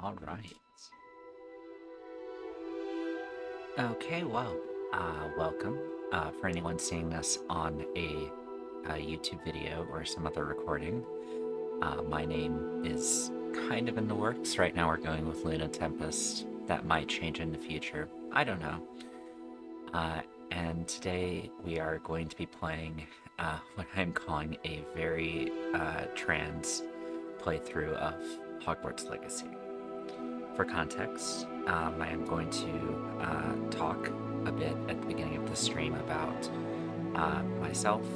All right. Okay, well, welcome. For anyone seeing this on a YouTube video or some other recording, my name is kind of in the works. Right now we're going with Luna Tempest. That might change in the future. I don't know. Uh, and today we are going to be playing what I'm calling a very trans playthrough of Hogwarts Legacy. For context, I am going to talk a bit at the beginning of the stream about myself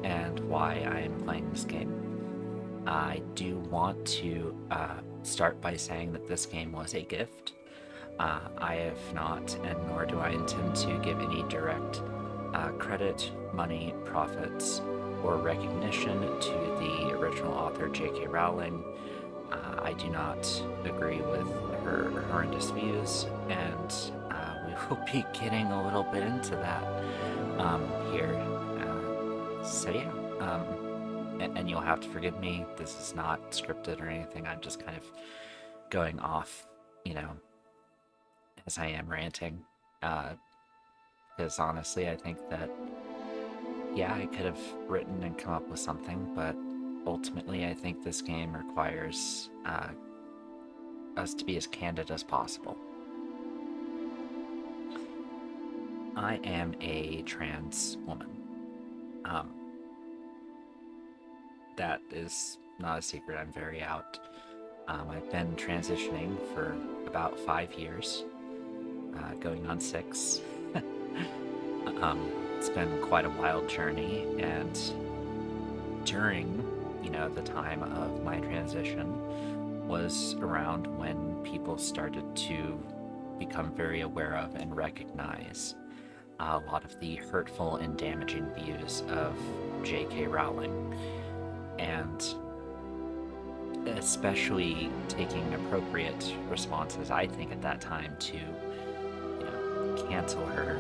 and why I am playing this game. I do want to start by saying that this game was a gift. I have not, and nor do I intend to give any direct credit, money, profits, or recognition to the original author J.K. Rowling. I do not agree with her horrendous views, and we will be getting a little bit into that here. So yeah, and you'll have to forgive me. This is not scripted or anything. I'm just kind of going off, as I am ranting. Because honestly, I think that, yeah, I could have written and come up with something, but ultimately, I think this game requires us to be as candid as possible. I am a trans woman. That is not a secret. I'm very out. I've been transitioning for about 5 years, going on 6. It's been quite a wild journey, and during the time of my transition was around when people started to become very aware of and recognize a lot of the hurtful and damaging views of J.K. Rowling, and especially taking appropriate responses, I think, at that time to cancel her,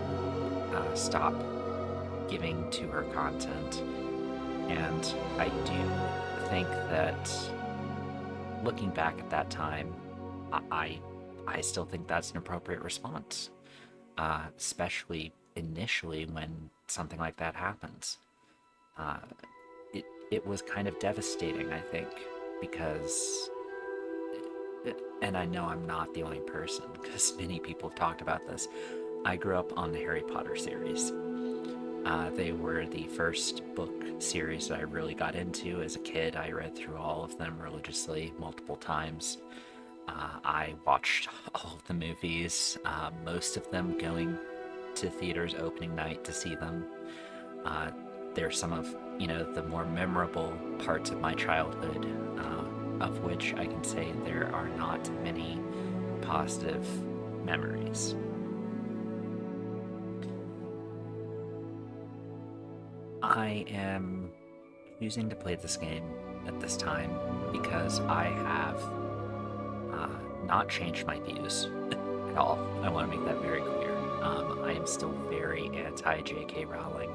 stop giving to her content. And I do think that looking back at that time, I still think that's an appropriate response, especially initially when something like that happens. It was kind of devastating, I think, because, and I know I'm not the only person, because many people have talked about this. I grew up on the Harry Potter series. They were the first book series that I really got into as a kid. I read through all of them religiously multiple times. I watched all of the movies, most of them going to theaters opening night to see them. They're some of the more memorable parts of my childhood, of which I can say there are not many positive memories. I am choosing to play this game at this time because I have not changed my views at all. I want to make that very clear. I am still very anti-J.K. Rowling.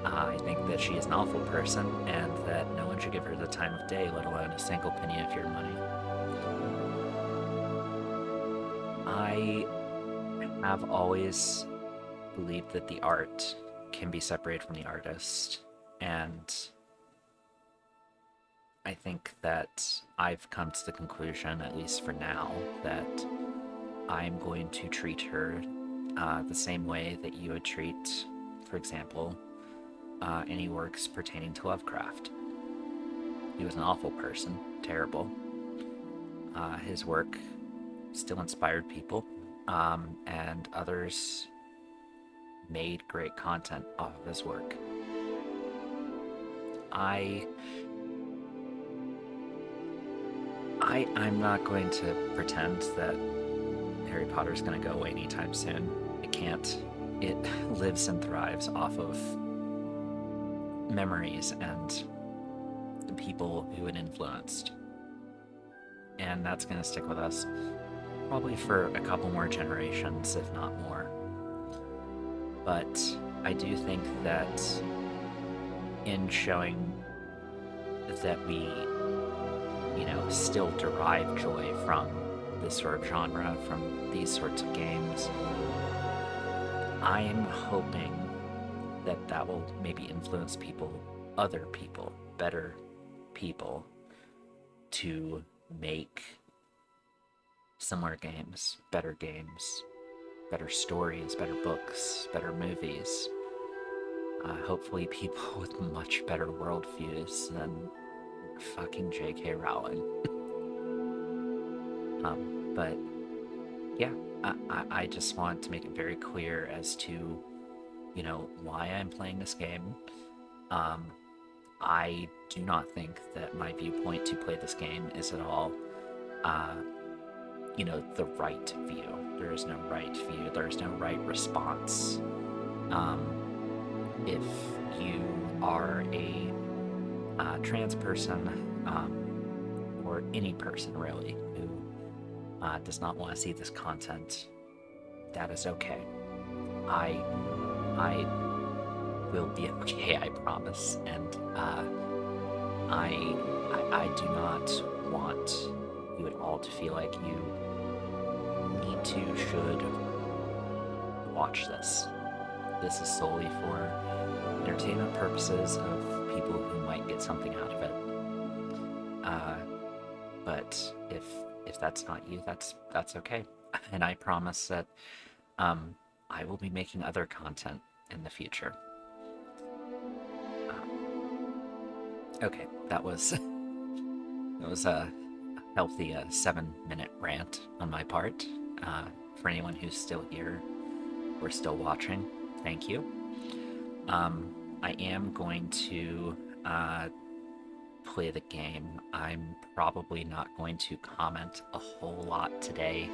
I think that she is an awful person and that no one should give her the time of day, let alone a single penny of your money. I have always believed that the art can be separated from the artist, and I think that I've come to the conclusion, at least for now, that I'm going to treat her the same way that you would treat, for example, any works pertaining to Lovecraft. He was an awful person, terrible. His work still inspired people, and others made great content off of his work. I'm not going to pretend that Harry Potter's going to go away anytime soon. It can't. It lives and thrives off of memories and the people who it influenced. And that's going to stick with us probably for a couple more generations, if not more. But I do think that in showing that we, still derive joy from this sort of genre, from these sorts of games. I'm hoping that that will maybe influence people, other people, better people, to make similar games, better stories, better books, better movies. Hopefully people with much better worldviews than fucking J.K. Rowling. But yeah, I just want to make it very clear as to, why I'm playing this game. I do not think that my viewpoint to play this game is at all, the right view. There is no right view. There is no right response. If you are a trans person, or any person really, who does not want to see this content, that is okay. I will be okay, I promise. And I do not want you at all to feel like you need to, should watch this. This is solely for entertainment purposes of people who might get something out of it. But if that's not you, that's okay. And I promise that I will be making other content in the future. Okay, that was a healthy 7-minute rant on my part. For anyone who's still here or still watching, thank you. I am going to play the game. I'm probably not going to comment a whole lot today,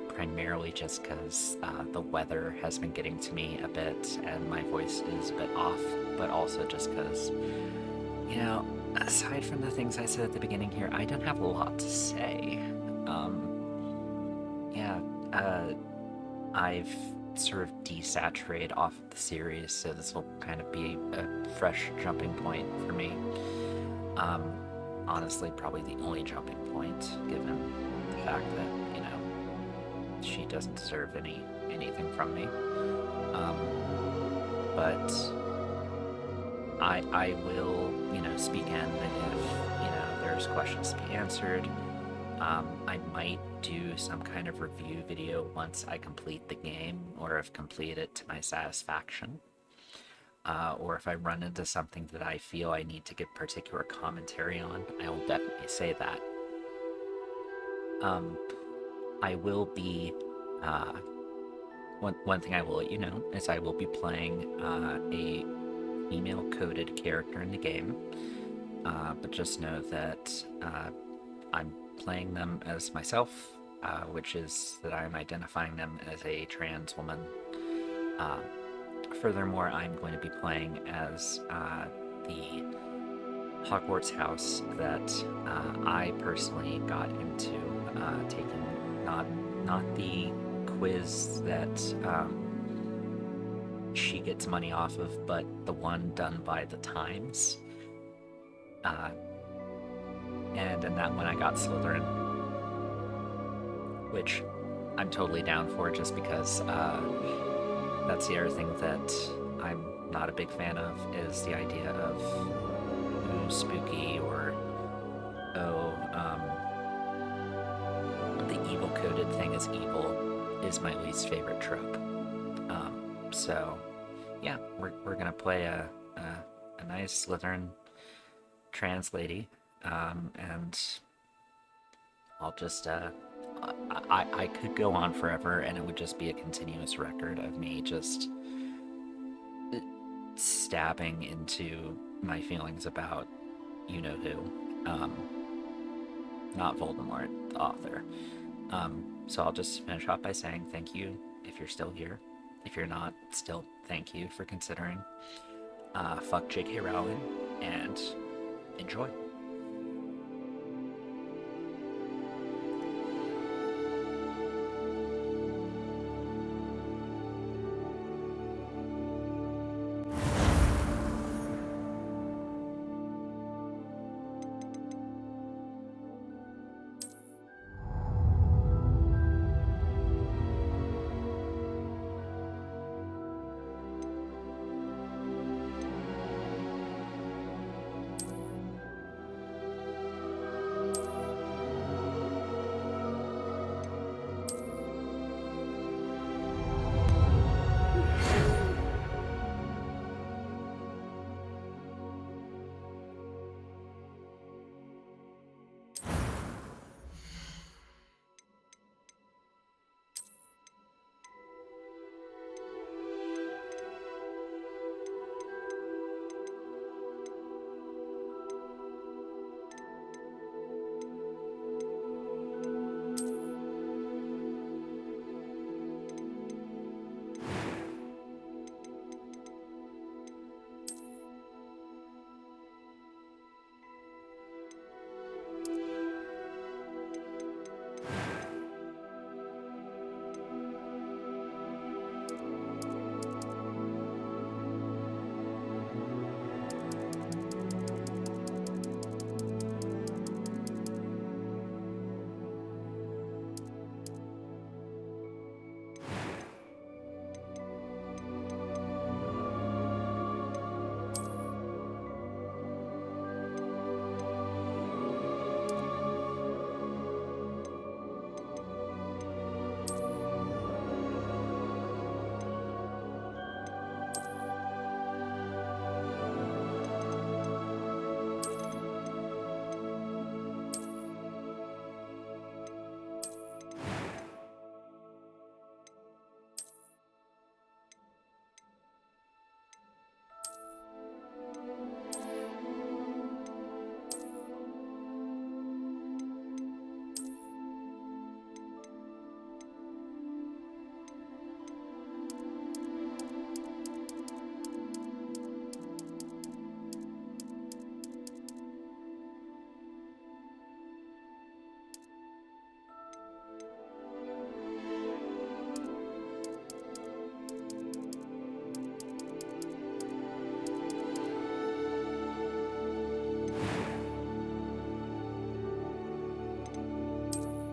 primarily just because the weather has been getting to me a bit and my voice is a bit off, but also just because, aside from the things I said at the beginning here, I don't have a lot to say. I've sort of desaturated off of the series, so this will kind of be a fresh jumping point for me. Honestly, probably the only jumping point, given the fact that, she doesn't deserve anything from me. But I will, speak in if, there's questions to be answered. I might do some kind of review video once I complete the game, or have completed it to my satisfaction. Or if I run into something that I feel I need to give particular commentary on, I will definitely say that. I will be, one thing I will let you know is I will be playing a female-coded character in the game, but just know that I'm playing them as myself, which is that I'm identifying them as a trans woman. Furthermore, I'm going to be playing as the Hogwarts house that I personally got into taking, not the quiz that she gets money off of, but the one done by the Times. And in that one I got Slytherin, which I'm totally down for, just because that's the other thing that I'm not a big fan of, is the idea of spooky, or the evil coded thing is evil, is my least favorite trope. So yeah, we're gonna play a nice Slytherin trans lady, and I'll just I could go on forever, and it would just be a continuous record of me just stabbing into my feelings about you-know-who. Not Voldemort, the author. So I'll just finish off by saying thank you if you're still here. If you're not, still thank you for considering. Fuck J.K. Rowling, and enjoy.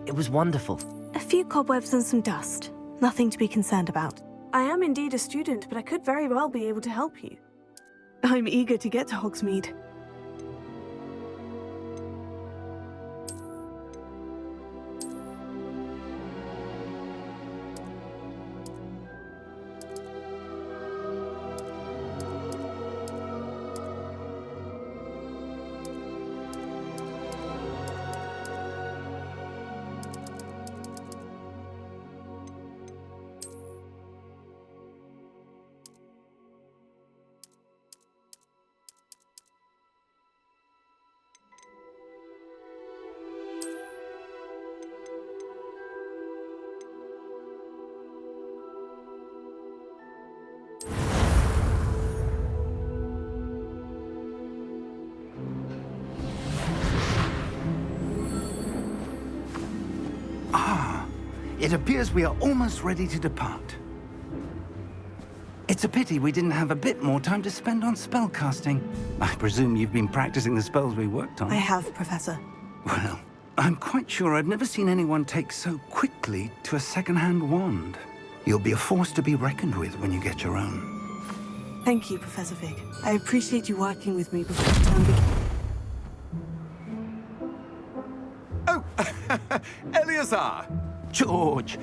It was wonderful. A few cobwebs and some dust. Nothing to be concerned about. I am indeed a student, but I could very well be able to help you. I'm eager to get to Hogsmeade. It appears we are almost ready to depart. It's a pity we didn't have a bit more time to spend on spellcasting. I presume you've been practicing the spells we worked on. I have, Professor. Well, I'm quite sure I've never seen anyone take so quickly to a second-hand wand. You'll be a force to be reckoned with when you get your own. Thank you, Professor Fig. I appreciate you working with me before the term begins. Oh, Eleazar! George,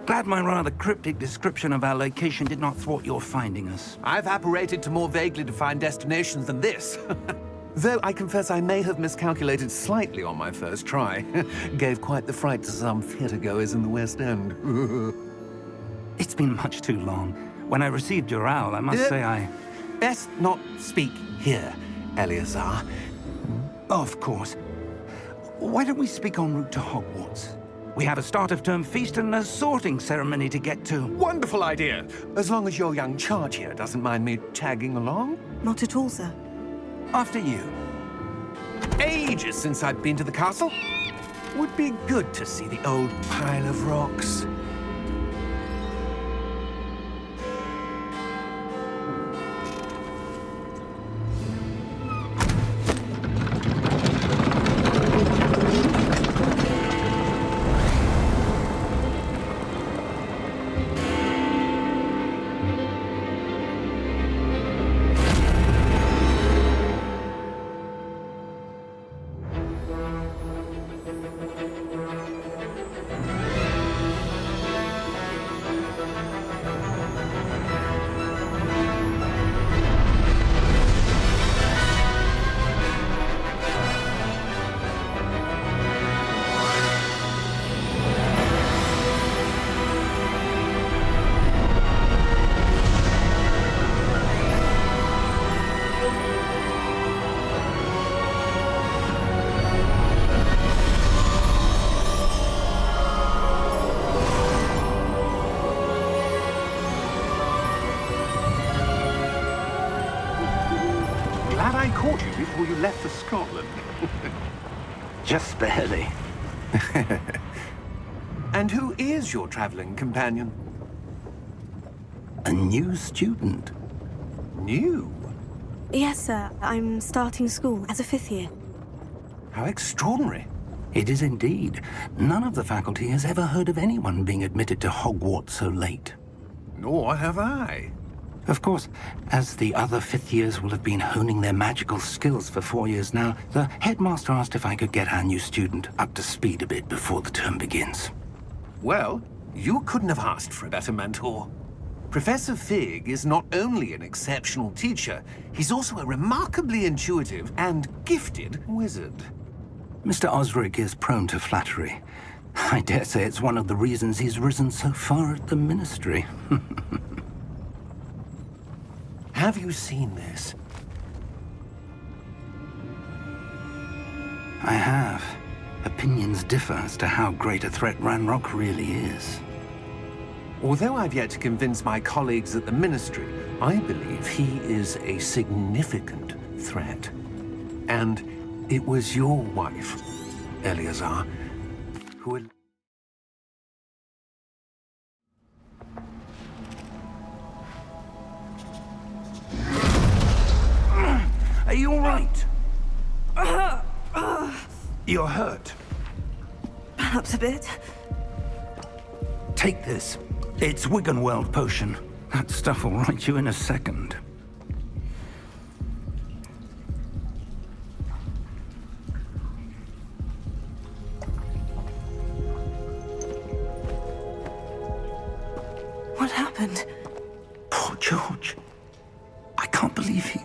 glad my rather cryptic description of our location did not thwart your finding us. I've apparated to more vaguely defined destinations than this. Though I confess I may have miscalculated slightly on my first try. Gave quite the fright to some theatre-goers in the West End. It's been much too long. When I received your owl, I must say I... Best not speak here, Eleazar. Of course. Why don't we speak en route to Hogwarts? We have a start-of-term feast and a sorting ceremony to get to. Wonderful idea! As long as your young charge here doesn't mind me tagging along. Not at all, sir. After you. Ages since I've been to the castle. Would be good to see the old pile of rocks. Glad I caught you before you left for Scotland. Just barely. And who is your traveling companion? A new student. New? Yes, sir. I'm starting school as a 5th year. How extraordinary. It is indeed. None of the faculty has ever heard of anyone being admitted to Hogwarts so late. Nor have I. Of course, as the other 5th years will have been honing their magical skills for 4 years now, the headmaster asked if I could get our new student up to speed a bit before the term begins. Well, you couldn't have asked for a better mentor. Professor Fig is not only an exceptional teacher, he's also a remarkably intuitive and gifted wizard. Mr. Osric is prone to flattery. I dare say it's one of the reasons he's risen so far at the Ministry. Have you seen this? I have. Opinions differ as to how great a threat Ranrock really is. Although I've yet to convince my colleagues at the Ministry, I believe he is a significant threat. And it was your wife, Eleazar, who... Are you all right? You're hurt. Perhaps a bit. Take this. It's Wiggenweld potion. That stuff will right you in a second. What happened? Poor George. I can't believe he...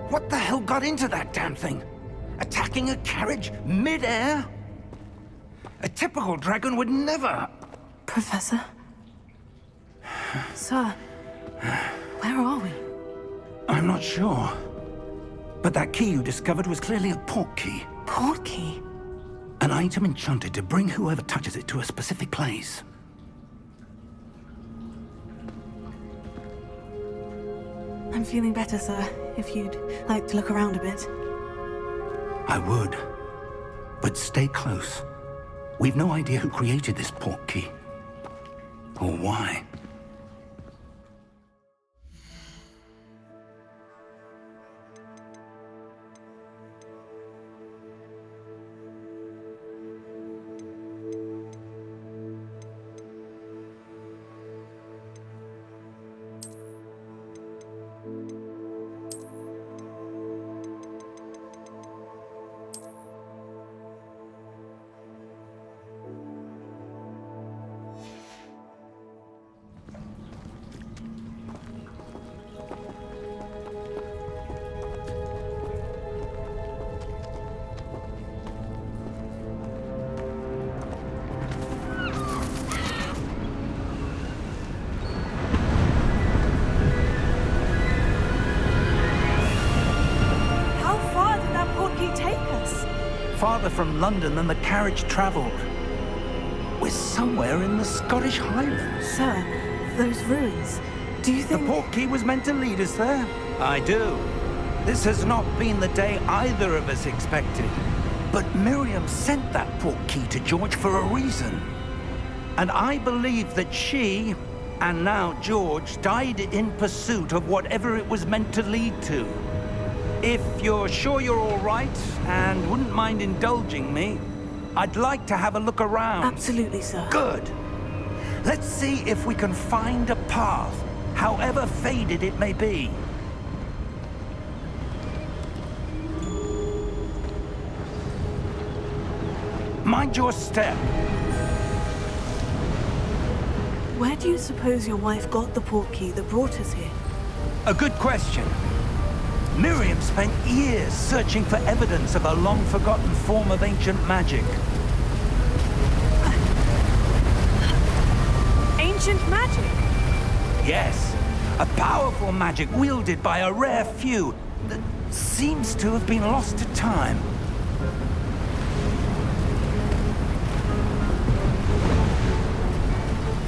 What the hell got into that damn thing? Attacking a carriage mid-air? A typical dragon would never... Professor? Sir, where are we? I'm not sure. But that key you discovered was clearly a port key. Port key? An item enchanted to bring whoever touches it to a specific place. I'm feeling better, sir, if you'd like to look around a bit. I would. But stay close. We've no idea who created this port key. Or why. Farther from London than the carriage travelled. We're somewhere in the Scottish Highlands. Sir, those ruins, do you think... The port key was meant to lead us there? I do. This has not been the day either of us expected. But Miriam sent that port key to George for a reason. And I believe that she, and now George, died in pursuit of whatever it was meant to lead to. If you're sure you're all right, and wouldn't mind indulging me, I'd like to have a look around. Absolutely, sir. Good. Let's see if we can find a path, however faded it may be. Mind your step. Where do you suppose your wife got the port key that brought us here? A good question. Miriam spent years searching for evidence of a long-forgotten form of ancient magic. Ancient magic? Yes, a powerful magic wielded by a rare few that seems to have been lost to time.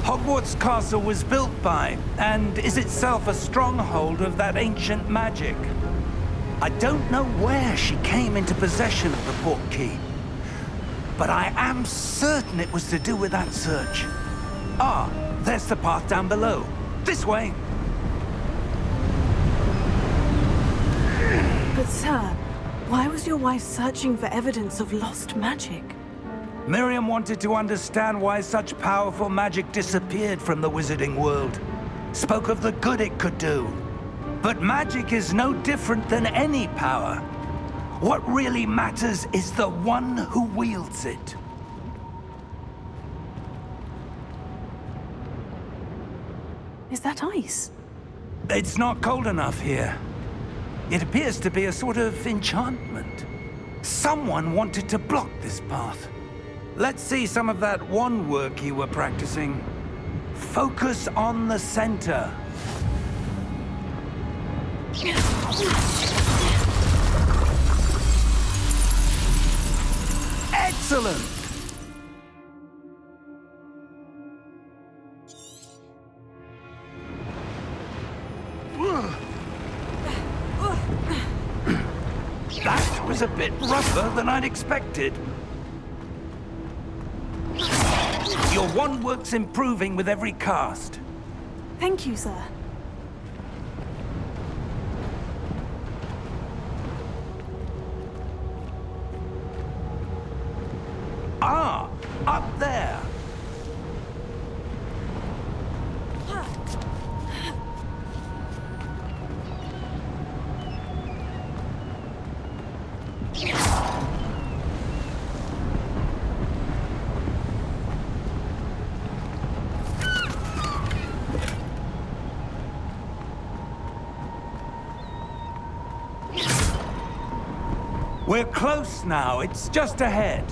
Hogwarts Castle was built by, and is itself a stronghold of that ancient magic. I don't know where she came into possession of the port key, but I am certain it was to do with that search. Ah, there's the path down below. This way. But sir, why was your wife searching for evidence of lost magic? Miriam wanted to understand why such powerful magic disappeared from the wizarding world. Spoke of the good it could do. But magic is no different than any power. What really matters is the one who wields it. Is that ice? It's not cold enough here. It appears to be a sort of enchantment. Someone wanted to block this path. Let's see some of that wand work you were practicing. Focus on the center. Excellent! That was a bit rougher than I'd expected. Your wand work's improving with every cast. Thank you, sir. Ah, up there. We're close now. It's just ahead.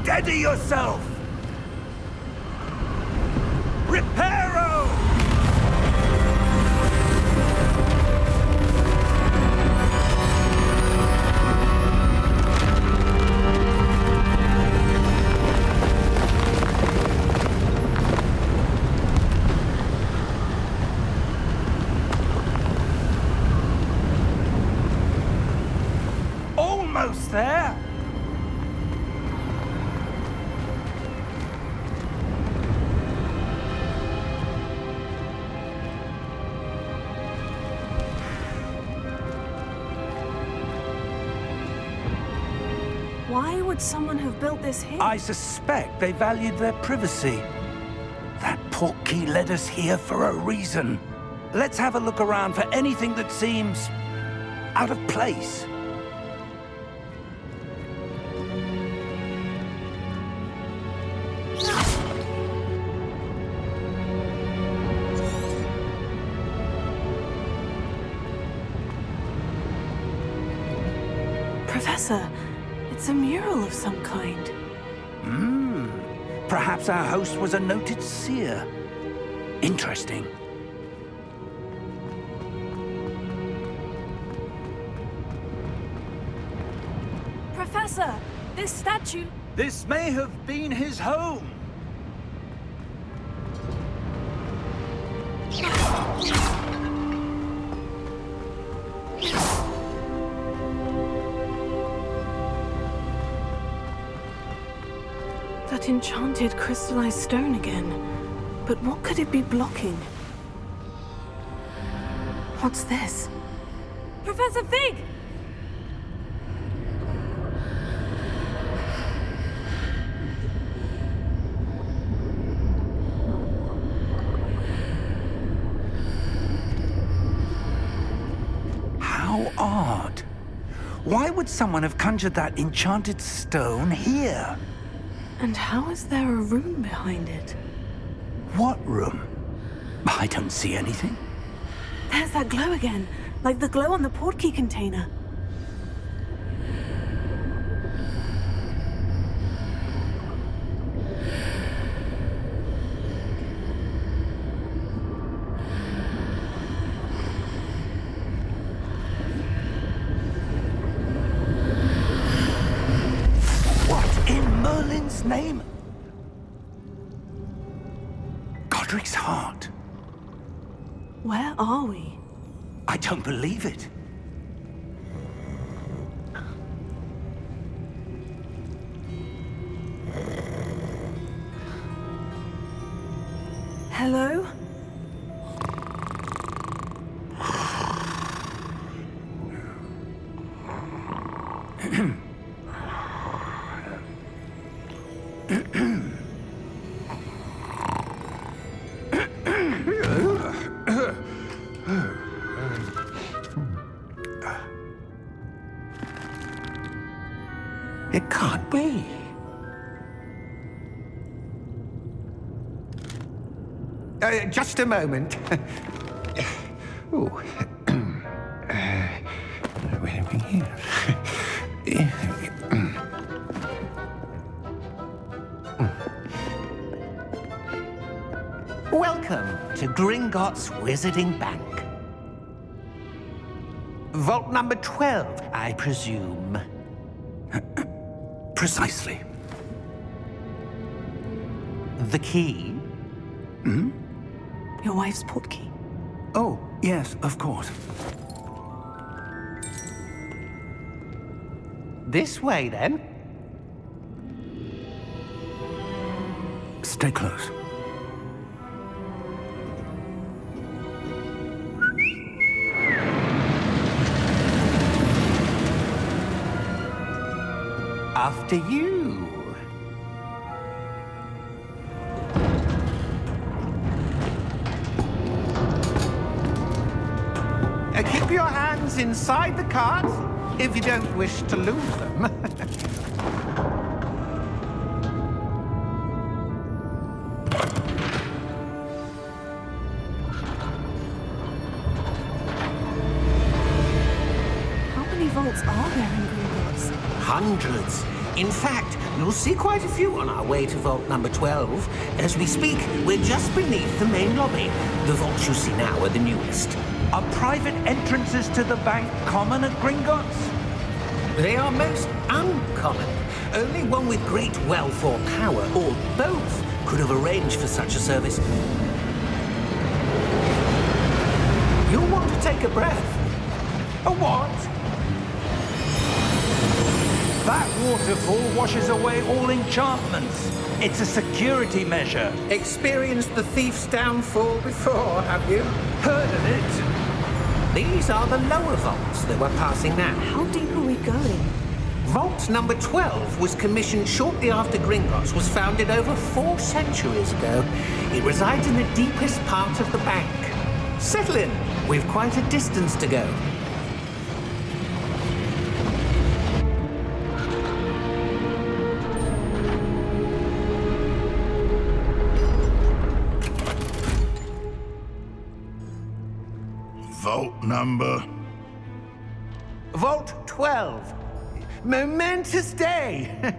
Steady yourself! Reparo! Almost there! Why would someone have built this here? I suspect they valued their privacy. That portkey led us here for a reason. Let's have a look around for anything that seems out of place. Professor, it's a mural of some kind. Perhaps our host was a noted seer. Interesting. Professor, this statue... This may have been his home. That enchanted crystallized stone again. But what could it be blocking? What's this? Professor Fig! How odd. Why would someone have conjured that enchanted stone here? And how is there a room behind it? What room? I don't see anything. There's that glow again, like the glow on the portkey container. What in Merlin's name? Godric's heart. Where are we? I don't believe it. Hello? It can't be. Just a moment. Ooh. Wait a minute here. Welcome to Gringotts Wizarding Bank. Vault number 12, I presume. Precisely. The key? Your wife's portkey. Oh, yes, of course. This way, then. Stay close. After you. Keep your hands inside the cart if you don't wish to lose them. How many vaults are there in Gringotts? Hundreds. In fact, you'll see quite a few on our way to vault number 12. As we speak, we're just beneath the main lobby. The vaults you see now are the newest. Are private entrances to the bank common at Gringotts? They are most uncommon. Only one with great wealth or power, or both, could have arranged for such a service. You'll want to take a breath. A what? That waterfall washes away all enchantments. It's a security measure. Experienced the thief's downfall before, have you? Heard of it? These are the lower vaults that we're passing now. How deep are we going? Vault number 12 was commissioned shortly after Gringotts was founded over 4 centuries ago. It resides in the deepest part of the bank. Settle in. We've quite a distance to go. Vault number? Vault 12. Momentous day.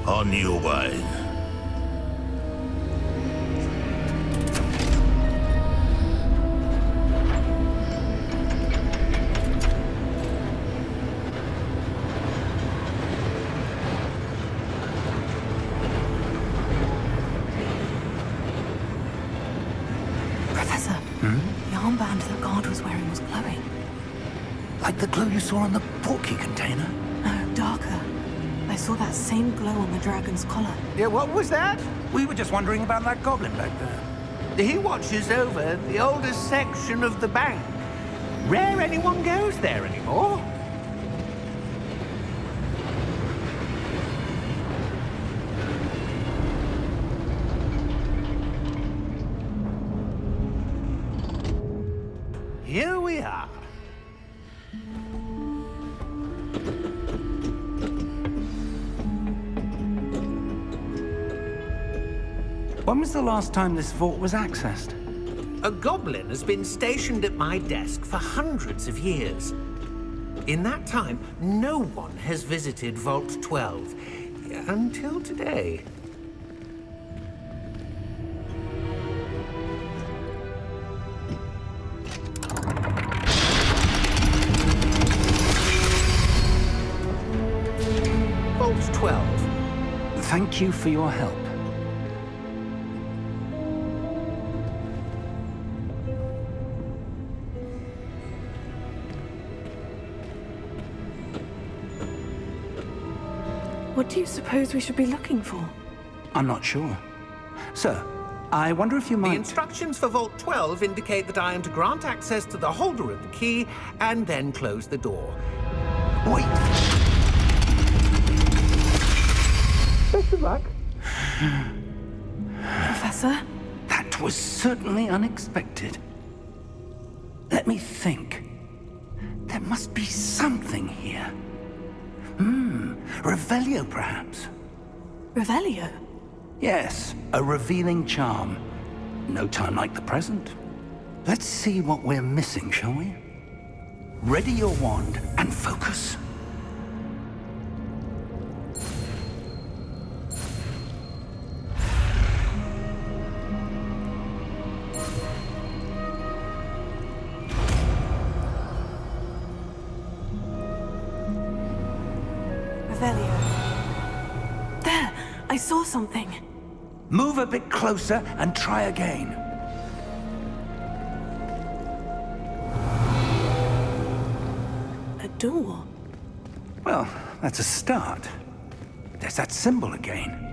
On your way. Professor, the armband that guard was wearing was glowing. Like the glow you saw on the portkey container? No, darker. I saw that same glow on the dragon's collar. Yeah, what was that? We were just wondering about that goblin back there. He watches over the oldest section of the bank. Rare anyone goes there anymore. Here we are. When was the last time this vault was accessed? A goblin has been stationed at my desk for hundreds of years. In that time, no one has visited Vault 12. Until today. Vault 12. Thank you for your help. What do you suppose we should be looking for? I'm not sure. Sir, I wonder if you The might... instructions for Vault 12 indicate that I am to grant access to the holder of the key and then close the door. Wait! Best of luck. Professor? That was certainly unexpected. Let me think. There must be something here. Revelio, perhaps? Revelio? Yes, a revealing charm. No time like the present. Let's see what we're missing, shall we? Ready your wand and focus. Revelio. There! I saw something. Move a bit closer and try again. A door. Well, that's a start. There's that symbol again.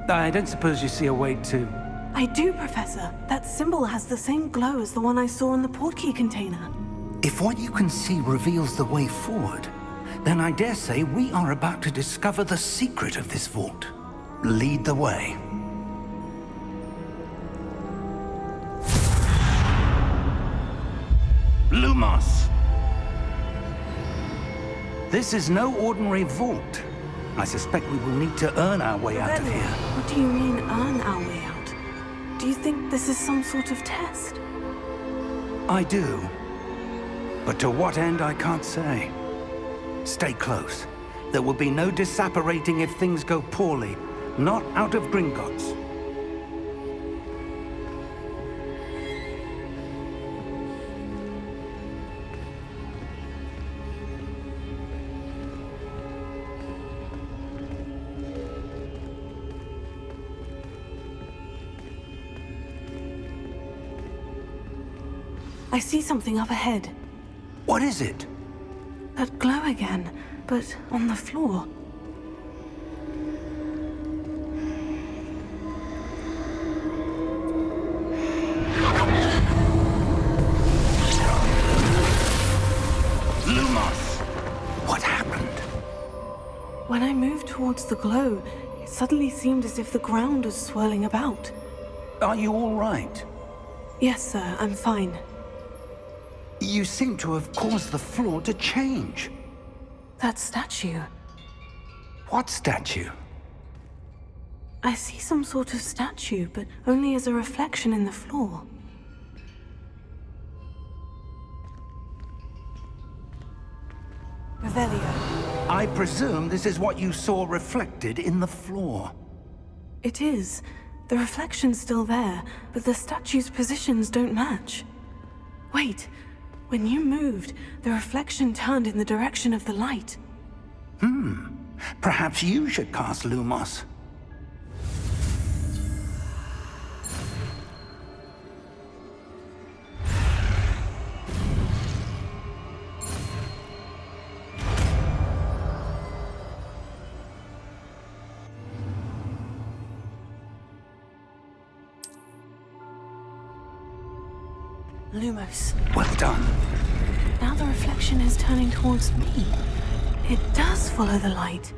I don't suppose you see a way to... I do, Professor. That symbol has the same glow as the one I saw in the portkey container. If what you can see reveals the way forward, then I dare say we are about to discover the secret of this vault. Lead the way. Lumos! This is no ordinary vault. I suspect we will need to earn our way out of Revelio, here. what do you mean, earn our way out? Do you think this is some sort of test? I do. But to what end, I can't say. Stay close. There will be no disapparating if things go poorly. Not out of Gringotts. I see something up ahead. What is it? That glow again, but on the floor. Lumos! What happened? When I moved towards the glow, it suddenly seemed as if the ground was swirling about. Are you all right? Yes, sir, I'm fine. You seem to have caused the floor to change. That statue. What statue? I see some sort of statue, but only as a reflection in the floor. Revelio. I I presume this is what you saw reflected in the floor. It is. The reflection's still there, but the statue's positions don't match. Wait, when you moved, the reflection turned in the direction of the light. Perhaps you should cast Lumos. Lumos. Well done. Now the reflection is turning towards me. It does follow the light.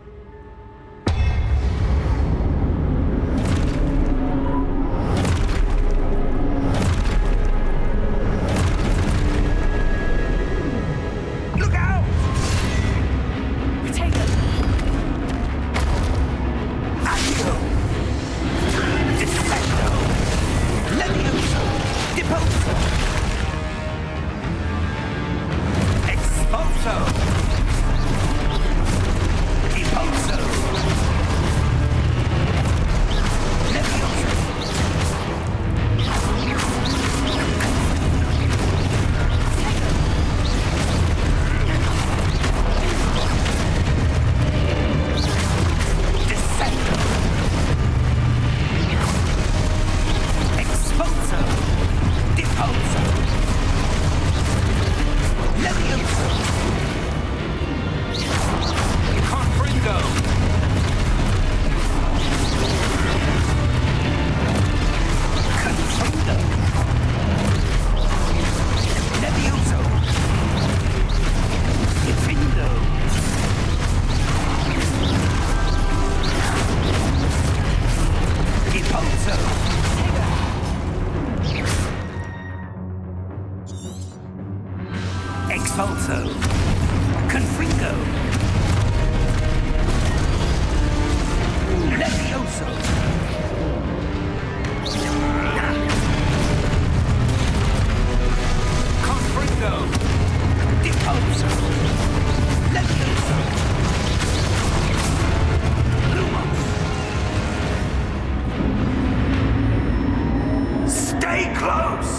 Look out! Take it. Accio! Defendo! Levioso! Deposo! Expulso! Deposo! Levioso! Descendo! Expulso! Deposo! Levioso! Confringo! Confringo! Levioso! Defindo! Deposo! Expulso! Confringo! Levioso! Confringo! Deposo! Levioso! Lumos! Stay close!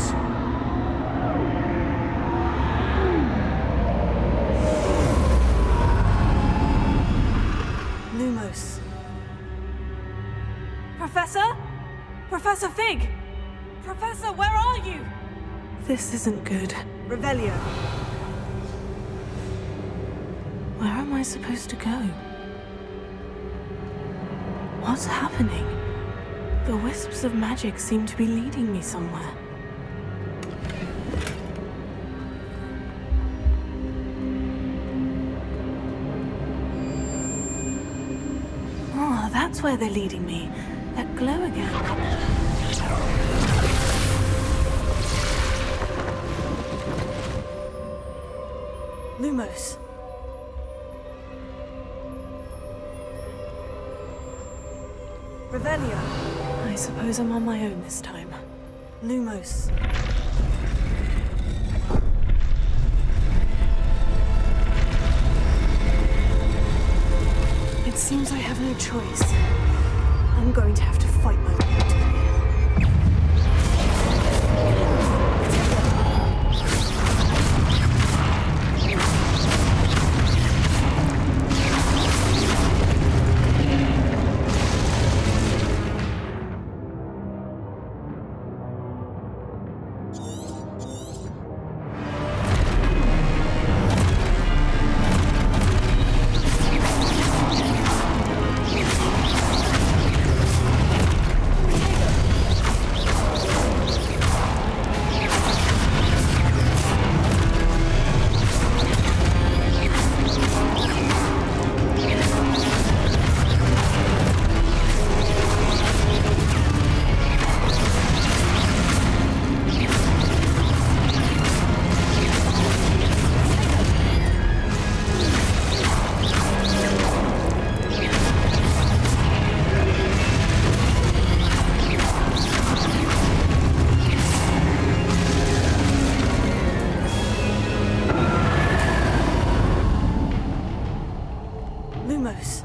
Lumos. Professor? Professor Fig! Professor, where are you? This isn't good. Revelio. Where am I supposed to go? What's happening? The wisps of magic seem to be leading me somewhere. Oh, that's where they're leading me. That glow again. Lumos. Revelio. I suppose I'm on my own this time. Lumos. It seems I have no choice. I'm going to have to fight my way out of here. Lumos.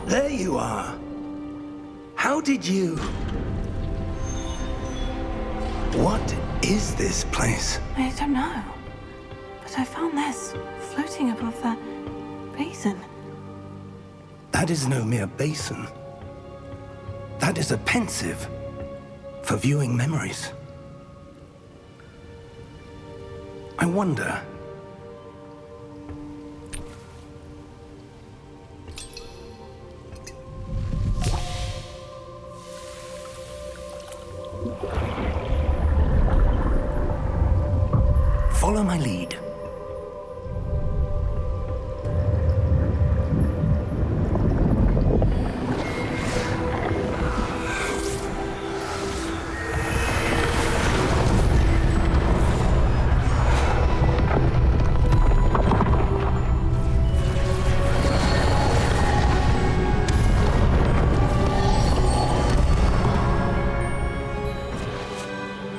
There you are. How did you... What is this place? I don't know. But I found this floating above that basin. That is no mere basin. That is a pensive for viewing memories. I wonder... Follow my lead.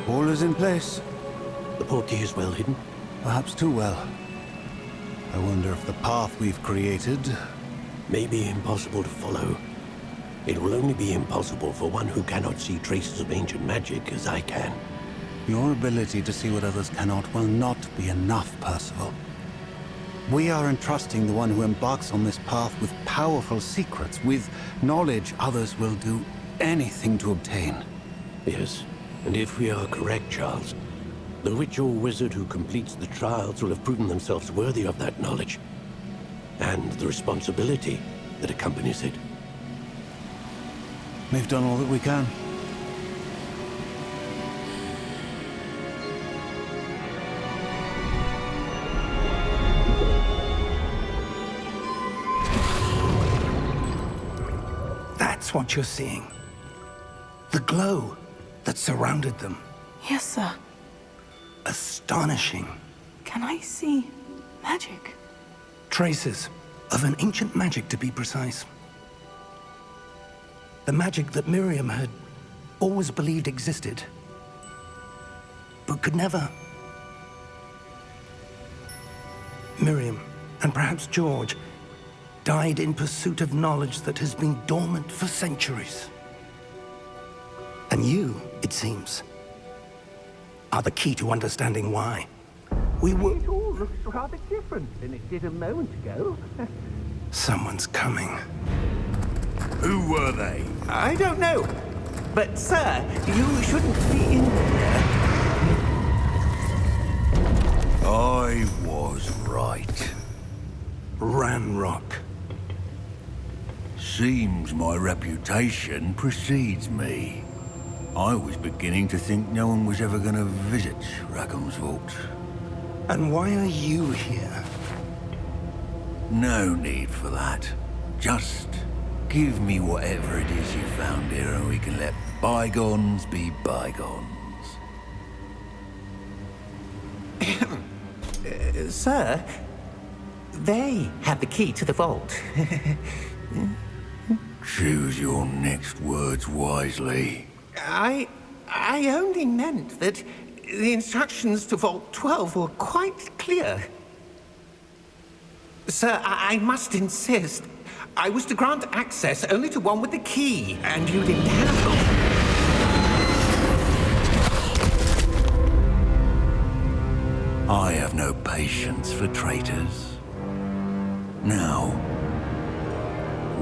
All is in place. The portkey is well hidden. Perhaps too well. I wonder if the path we've created... May be impossible to follow. It will only be impossible for one who cannot see traces of ancient magic as I can. Your ability to see what others cannot will not be enough, Percival. We are entrusting the one who embarks on this path with powerful secrets, with knowledge others will do anything to obtain. Yes, and if we are correct, Charles, the witch or wizard who completes the trials will have proven themselves worthy of that knowledge, and the responsibility that accompanies it. We've done all that we can. That's what you're seeing. The glow that surrounded them. Yes, sir. Astonishing. Can I see magic? Traces of an ancient magic, to be precise. The magic that Miriam had always believed existed, but could never. Miriam, and perhaps George, died in pursuit of knowledge that has been dormant for centuries. And you, it seems, are the key to understanding why. We were... It all looks rather different than it did a moment ago. Someone's coming. Who were they? I don't know. But, sir, you shouldn't be in here. I was right. Ranrock. Seems my reputation precedes me. I was beginning to think no one was ever going to visit Rackham's vault. And why are you here? No need for that. Just give me whatever it is you found here and we can let bygones be bygones. Sir, they have the key to the vault. Choose your next words wisely. I only meant that the instructions to Vault 12 were quite clear. Sir, I must insist. I was to grant access only to one with the key, and you didn't have them. I have no patience for traitors. Now,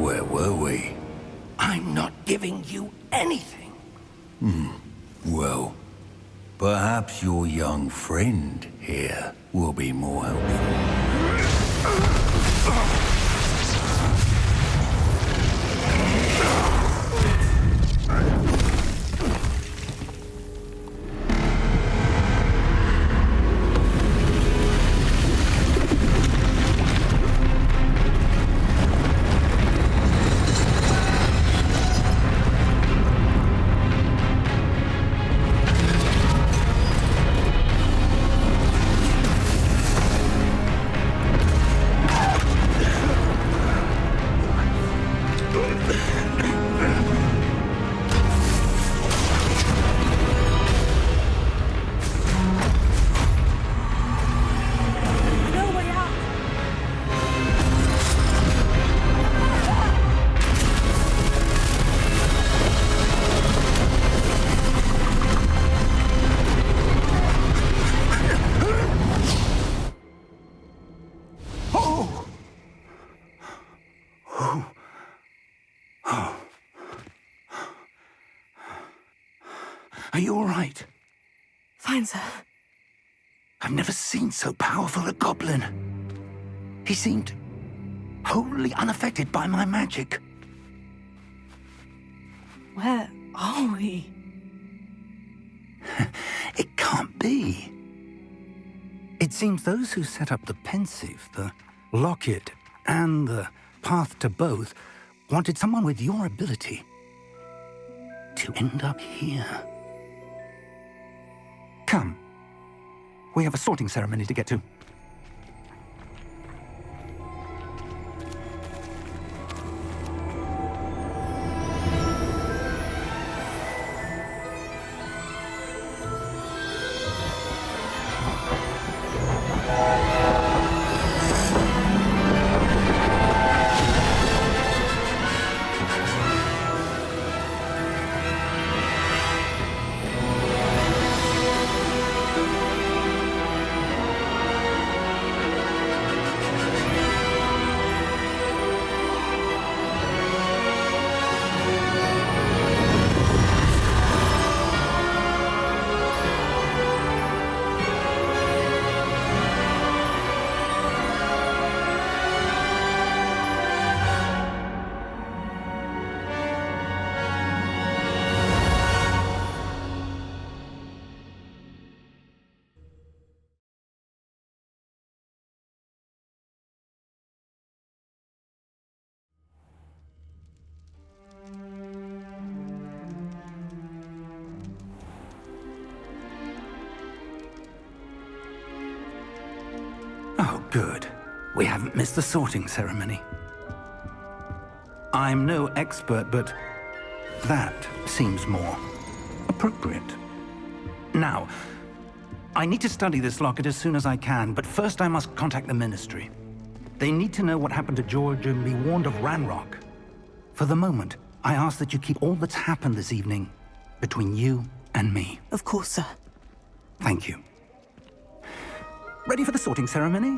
Where were we? I'm not giving you anything. Well, perhaps your young friend here will be more helpful. Are you all right? Fine, sir. I've never seen so powerful a goblin. He seemed wholly unaffected by my magic. Where are we? It can't be. It seems those who set up the pensive, the locket, and the path to both wanted someone with your ability to end up here. Come. We have a sorting ceremony to get to. Oh, good. We haven't missed the sorting ceremony. I'm no expert, but that seems more appropriate. Now, I need to study this locket as soon as I can, but first I must contact the Ministry. They need to know what happened to George and be warned of Ranrock. For the moment, I ask that you keep all that's happened this evening between you and me. Of course, sir. Thank you. Ready for the sorting ceremony?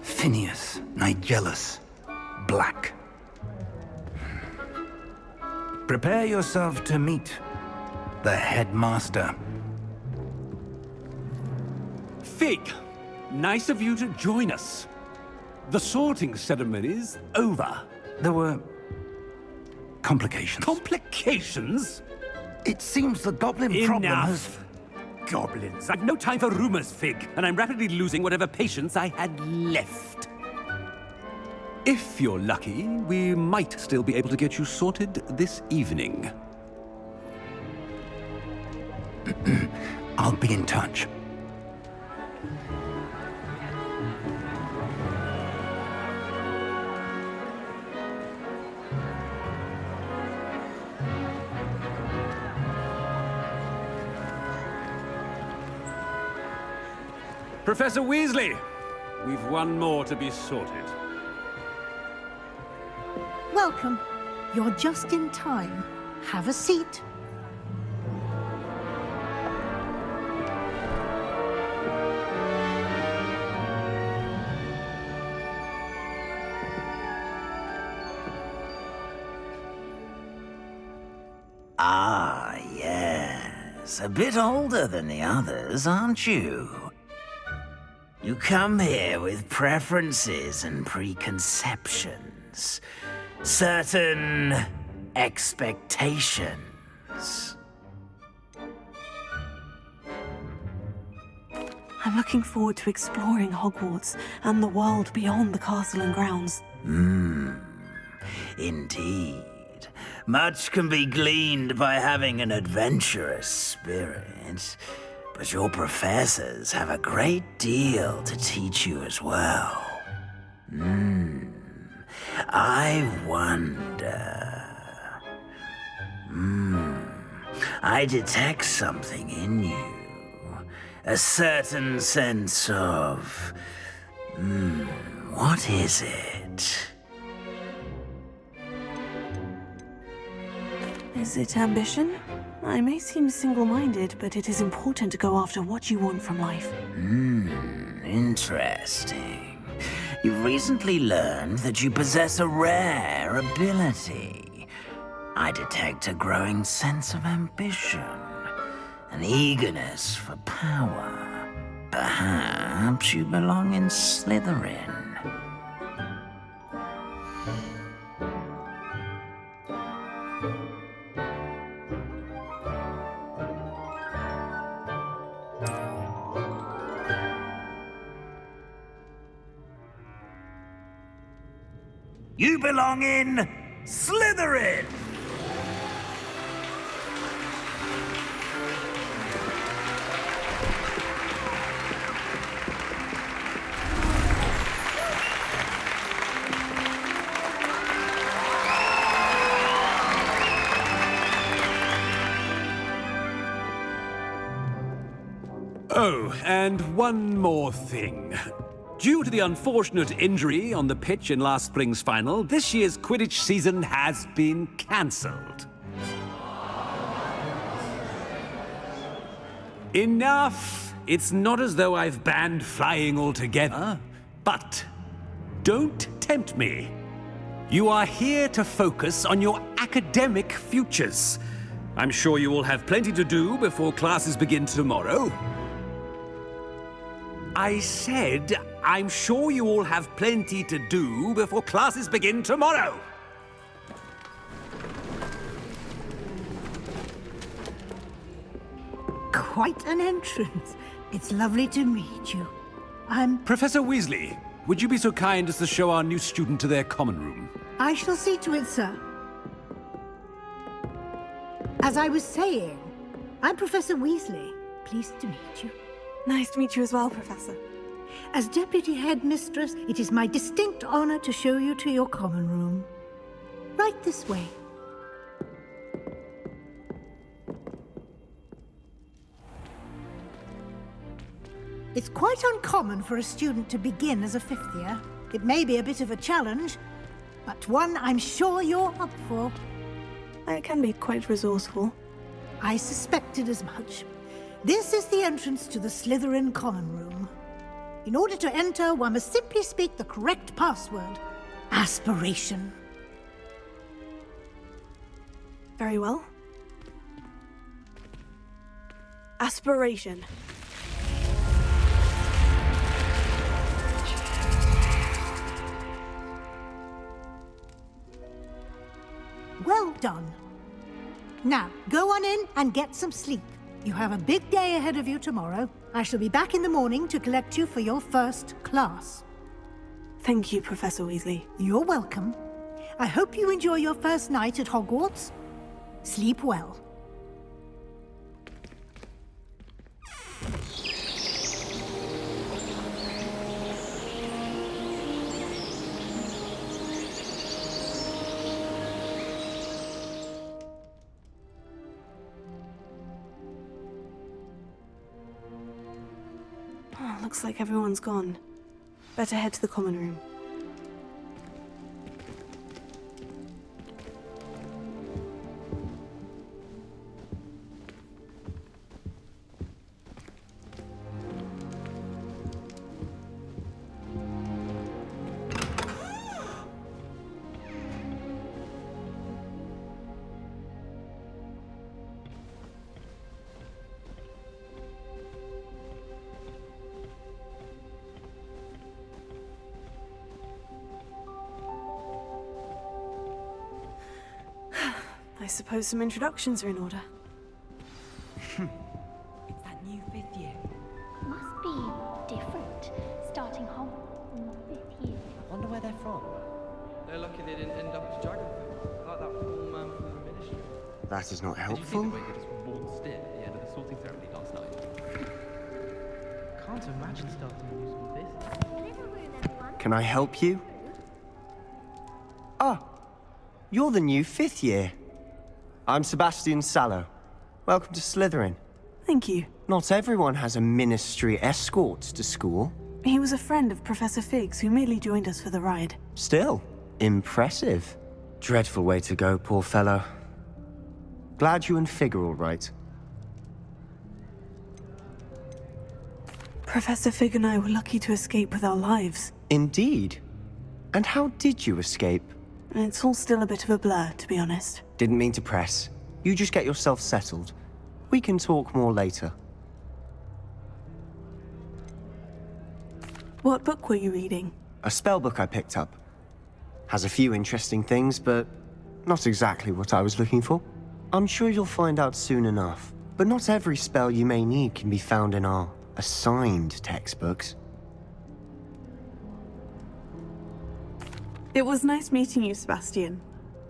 Phineas, Nigellus, Black. Prepare yourself to meet the headmaster. Fig, nice of you to join us. The sorting ceremony's over. There were complications. Complications? It seems the goblin problem has... Enough! Goblins. I've no time for rumors, Fig, and I'm rapidly losing whatever patience I had left. If you're lucky, we might still be able to get you sorted this evening. I'll be in touch. Professor Weasley, we've one more to be sorted. Welcome. You're just in time. Have a seat. Ah, yes. A bit older than the others, aren't you? You come here with preferences and preconceptions. Certain expectations. I'm looking forward to exploring Hogwarts and the world beyond the castle and grounds. Indeed. Much can be gleaned by having an adventurous spirit, but your professors have a great deal to teach you as well. I wonder... I detect something in you. A certain sense of... what is it? Is it ambition? I may seem single-minded, but it is important to go after what you want from life. Interesting. You've recently learned that you possess a rare ability. I detect a growing sense of ambition, an eagerness for power. Perhaps you belong in Slytherin. You belong in Slytherin! Oh, and one more thing. Due to the unfortunate injury on the pitch in last spring's final, this year's Quidditch season has been cancelled. Enough! It's not as though I've banned flying altogether, but don't tempt me. You are here to focus on your academic futures. I'm sure you will have plenty to do before classes begin tomorrow. I said, I'm sure you all have plenty to do before classes begin tomorrow. Quite an entrance. It's lovely to meet you. Professor Weasley, would you be so kind as to show our new student to their common room? I shall see to it, sir. As I was saying, I'm Professor Weasley. Pleased to meet you. Nice to meet you as well, Professor. As Deputy Headmistress, it is my distinct honor to show you to your common room. Right this way. It's quite uncommon for a student to begin as a fifth year. It may be a bit of a challenge, but one I'm sure you're up for. I can be quite resourceful. I suspected as much. This is the entrance to the Slytherin common room. In order to enter, one must simply speak the correct password. Aspiration. Very well. Aspiration. Well done. Now, go on in and get some sleep. You have a big day ahead of you tomorrow. I shall be back in the morning to collect you for your first class. Thank you, Professor Weasley. You're welcome. I hope you enjoy your first night at Hogwarts. Sleep well. Oh, looks like everyone's gone. Better head to the common room. I suppose some introductions are in order. It's that new 5th year. Must be different. Starting Hogwarts in the 5th year. Wonder where they're from. They're lucky they didn't end up as dragon folk, like that poor man from the ministry. That is not Did you see helpful. the way they just waltzed in at the end of the sorting ceremony last night? Can't imagine starting a useful business. Can I help you? Ah, you're the new 5th year. I'm Sebastian Sallow. Welcome to Slytherin. Thank you. Not everyone has a ministry escort to school. He was a friend of Professor Fig's who merely joined us for the ride. Still, impressive. Dreadful way to go, poor fellow. Glad you and Fig are all right. Professor Fig and I were lucky to escape with our lives. Indeed. And how did you escape? It's all still a bit of a blur, to be honest. Didn't mean to press. You just get yourself settled. We can talk more later. What book were you reading? A spellbook I picked up. Has a few interesting things, but not exactly what I was looking for. I'm sure you'll find out soon enough. But not every spell you may need can be found in our assigned textbooks. It was nice meeting you, Sebastian.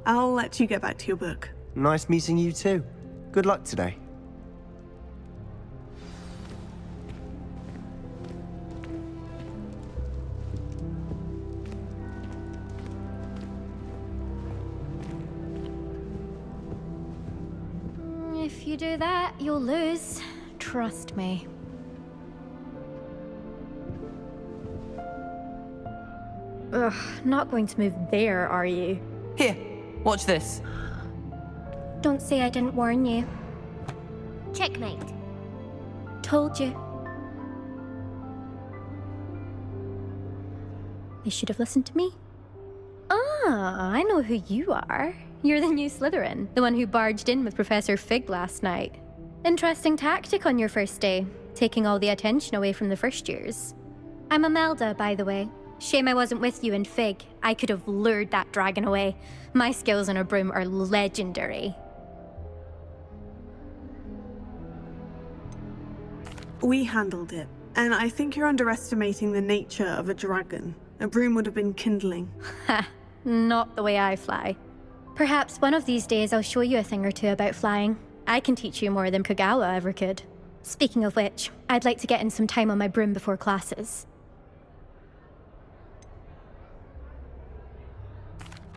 I'll let you get back to your book. Nice meeting you too. Good luck today. If you do that, you'll lose. Trust me. Ugh, not going to move there, are you? Here, watch this. Don't say I didn't warn you. Checkmate. Told you. They should have listened to me. Ah, I know who you are. You're the new Slytherin, the one who barged in with Professor Fig last night. Interesting tactic on your first day, taking all the attention away from the first years. I'm Imelda, by the way. Shame I wasn't with you and Fig. I could have lured that dragon away. My skills on a broom are legendary. We handled it, and I think you're underestimating the nature of a dragon. A broom would have been kindling. Ha, not the way I fly. Perhaps one of these days I'll show you a thing or two about flying. I can teach you more than Kagawa ever could. Speaking of which, I'd like to get in some time on my broom before classes.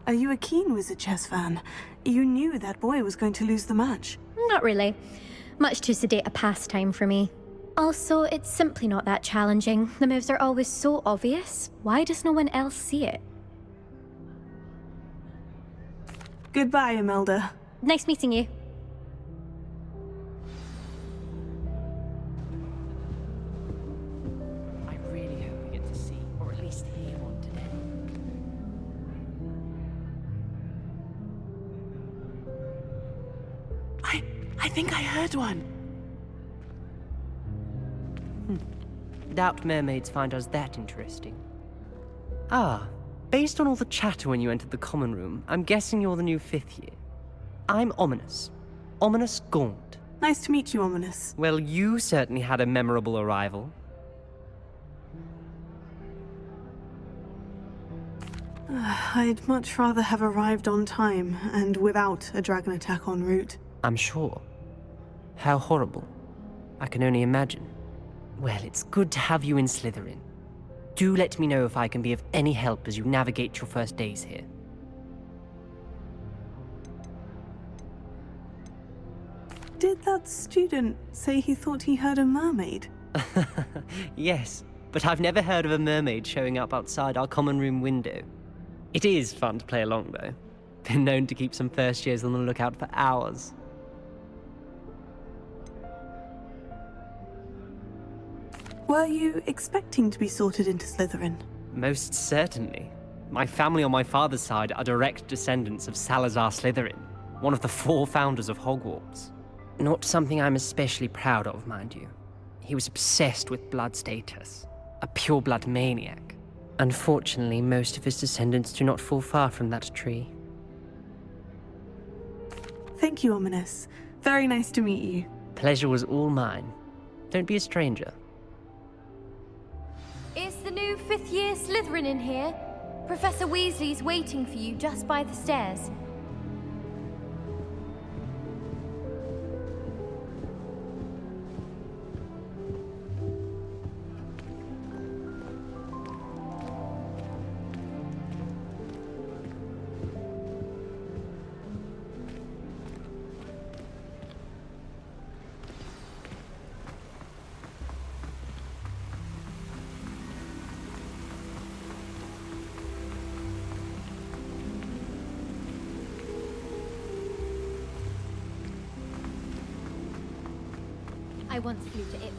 Are you a keen Wizard chess fan? You knew that boy was going to lose the match. Not really. Much too sedate a pastime for me. Also, it's simply not that challenging. The moves are always so obvious. Why does no one else see it? Goodbye, Imelda. Nice meeting you. I really hope we get to see, or at least hear one today. I think I heard one. Doubt mermaids find us that interesting. Ah, based on all the chatter when you entered the common room, I'm guessing you're the new 5th year. I'm Ominous. Ominous Gaunt. Nice to meet you, Ominous. Well, you certainly had a memorable arrival. I'd much rather have arrived on time and without a dragon attack en route. I'm sure. How horrible. I can only imagine. Well, it's good to have you in Slytherin. Do let me know if I can be of any help as you navigate your first days here. Did that student say he thought he heard a mermaid? Yes, but I've never heard of a mermaid showing up outside our common room window. It is fun to play along, though. Been known to keep some first years on the lookout for hours. Were you expecting to be sorted into Slytherin? Most certainly. My family on my father's side are direct descendants of Salazar Slytherin, one of the 4 founders of Hogwarts. Not something I'm especially proud of, mind you. He was obsessed with blood status, a pure-blood maniac. Unfortunately, most of his descendants do not fall far from that tree. Thank you, Ominous. Very nice to meet you. Pleasure was all mine. Don't be a stranger. Is the new 5th year Slytherin in here? Professor Weasley's waiting for you just by the stairs. I once flew to it.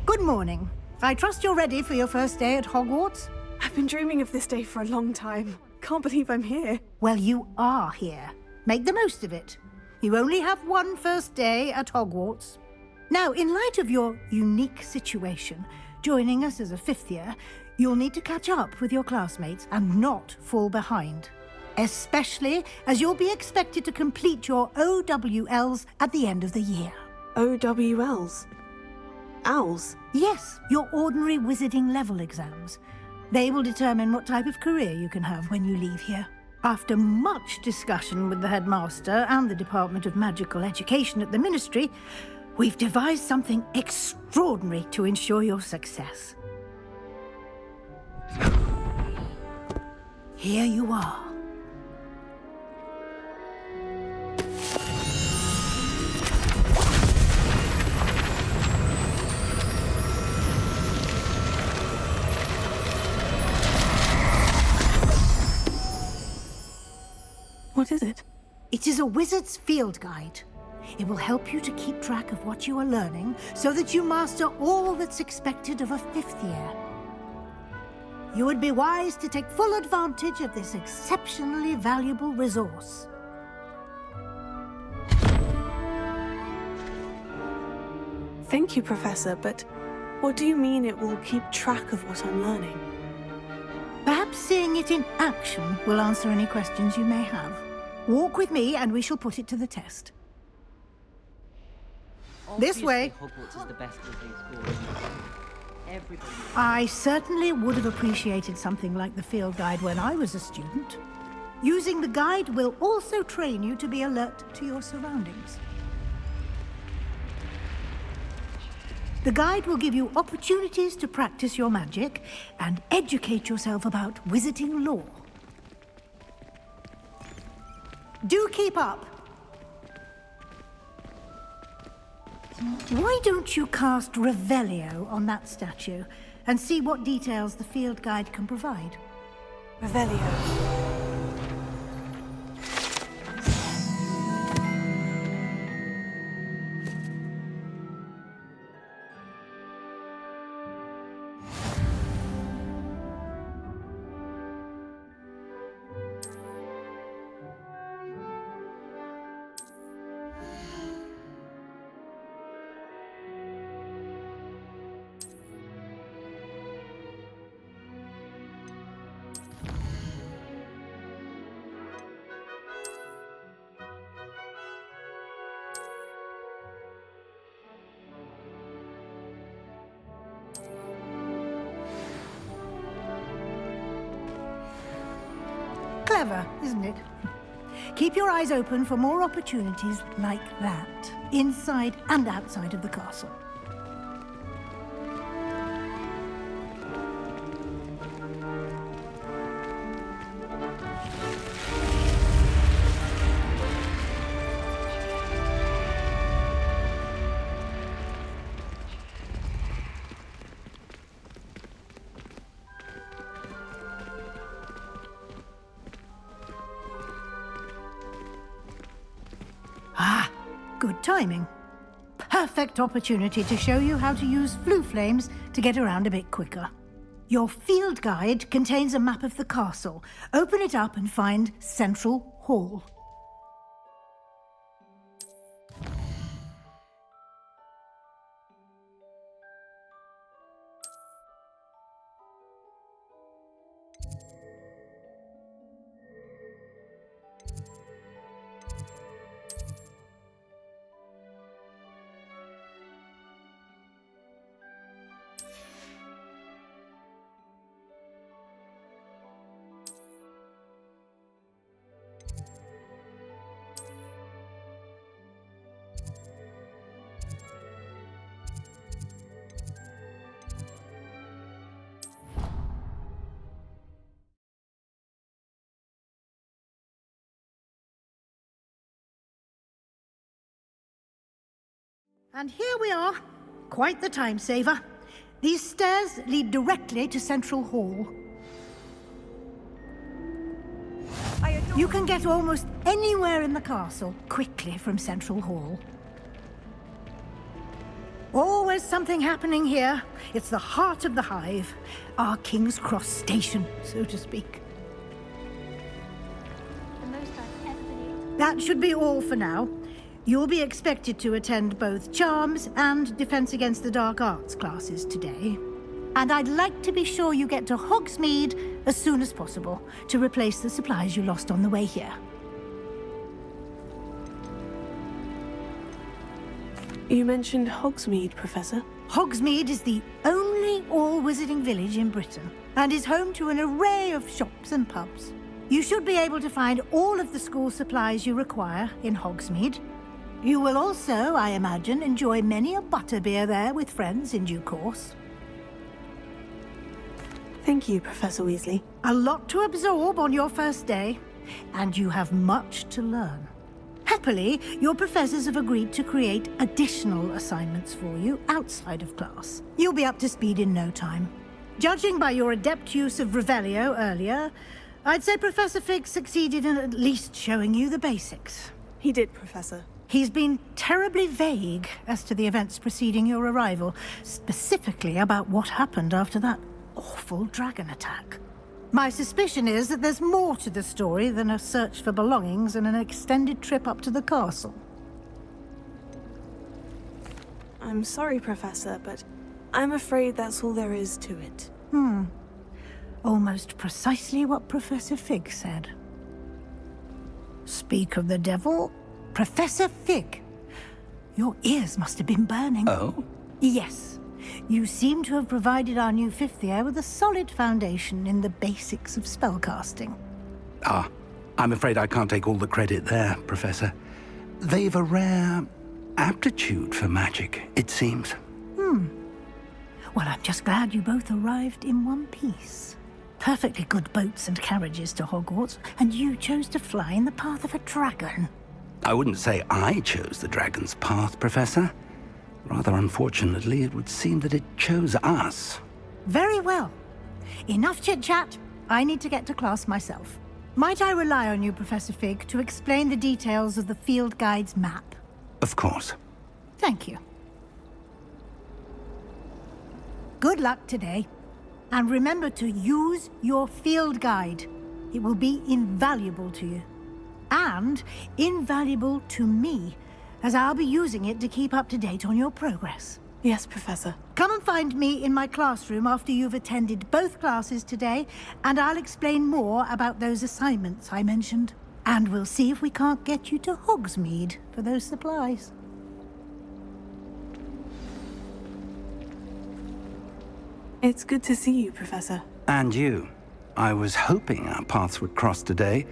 Good morning. I trust you're ready for your first day at Hogwarts? I've been dreaming of this day for a long time. Can't believe I'm here. Well, you are here. Make the most of it. You only have one first day at Hogwarts. Now, in light of your unique situation, joining us as a 5th year, you'll need to catch up with your classmates and not fall behind. Especially as you'll be expected to complete your OWLs at the end of the year. OWLs? Owls? Yes, your ordinary wizarding level exams. They will determine what type of career you can have when you leave here. After much discussion with the headmaster and the Department of Magical Education at the Ministry, we've devised something extraordinary to ensure your success. Here you are. What is it? It is a wizard's field guide. It will help you to keep track of what you are learning so that you master all that's expected of a 5th year. You would be wise to take full advantage of this exceptionally valuable resource. Thank you, Professor, but what do you mean it will keep track of what I'm learning? Perhaps seeing it in action will answer any questions you may have. Walk with me and we shall put it to the test. This way. Hogwarts is the best wizarding school. Everybody. I certainly would have appreciated something like the field guide when I was a student. Using the guide will also train you to be alert to your surroundings. The guide will give you opportunities to practice your magic and educate yourself about wizarding lore. Do keep up. Why don't you cast Revelio on that statue and see what details the field guide can provide? Revelio. Clever, isn't it? Keep your eyes open for more opportunities like that, inside and outside of the castle. timing. Perfect opportunity to show you how to use flue flames to get around a bit quicker. Your field guide contains a map of the castle. Open it up and find Central Hall. And here we are. Quite the time saver. These stairs lead directly to Central Hall. You can get almost anywhere in the castle quickly from Central Hall. Always something happening here. It's the heart of the Hive. Our King's Cross station, so to speak. That should be all for now. You'll be expected to attend both Charms and Defense Against the Dark Arts classes today. And I'd like to be sure you get to Hogsmeade as soon as possible to replace the supplies you lost on the way here. You mentioned Hogsmeade, Professor. Hogsmeade is the only all-wizarding village in Britain and is home to an array of shops and pubs. You should be able to find all of the school supplies you require in Hogsmeade. You will also, I imagine, enjoy many a butterbeer there with friends in due course. Thank you, Professor Weasley. A lot to absorb on your first day, and you have much to learn. Happily, your professors have agreed to create additional assignments for you outside of class. You'll be up to speed in no time. Judging by your adept use of Revelio earlier, I'd say Professor Fig succeeded in at least showing you the basics. He did, Professor. He's been terribly vague as to the events preceding your arrival, specifically about what happened after that awful dragon attack. My suspicion is that there's more to the story than a search for belongings and an extended trip up to the castle. I'm sorry, Professor, but I'm afraid that's all there is to it. Almost precisely what Professor Fig said. Speak of the devil, Professor Fig. Your ears must have been burning. Oh? Yes. You seem to have provided our new fifth year with a solid foundation in the basics of spellcasting. Ah, I'm afraid I can't take all the credit there, Professor. They've a rare aptitude for magic, it seems. Well, I'm just glad you both arrived in one piece. Perfectly good boats and carriages to Hogwarts, and you chose to fly in the path of a dragon. I wouldn't say I chose the dragon's path, Professor. Rather unfortunately, it would seem that it chose us. Very well. Enough chit-chat. I need to get to class myself. Might I rely on you, Professor Fig, to explain the details of the field guide's map? Of course. Thank you. Good luck today. And remember to use your field guide. It will be invaluable to you. And invaluable to me, as I'll be using it to keep up to date on your progress. Yes, Professor. Come and find me in my classroom after you've attended both classes today, and I'll explain more about those assignments I mentioned. And we'll see if we can't get you to Hogsmeade for those supplies. It's good to see you, Professor. And you. I was hoping our paths would cross today,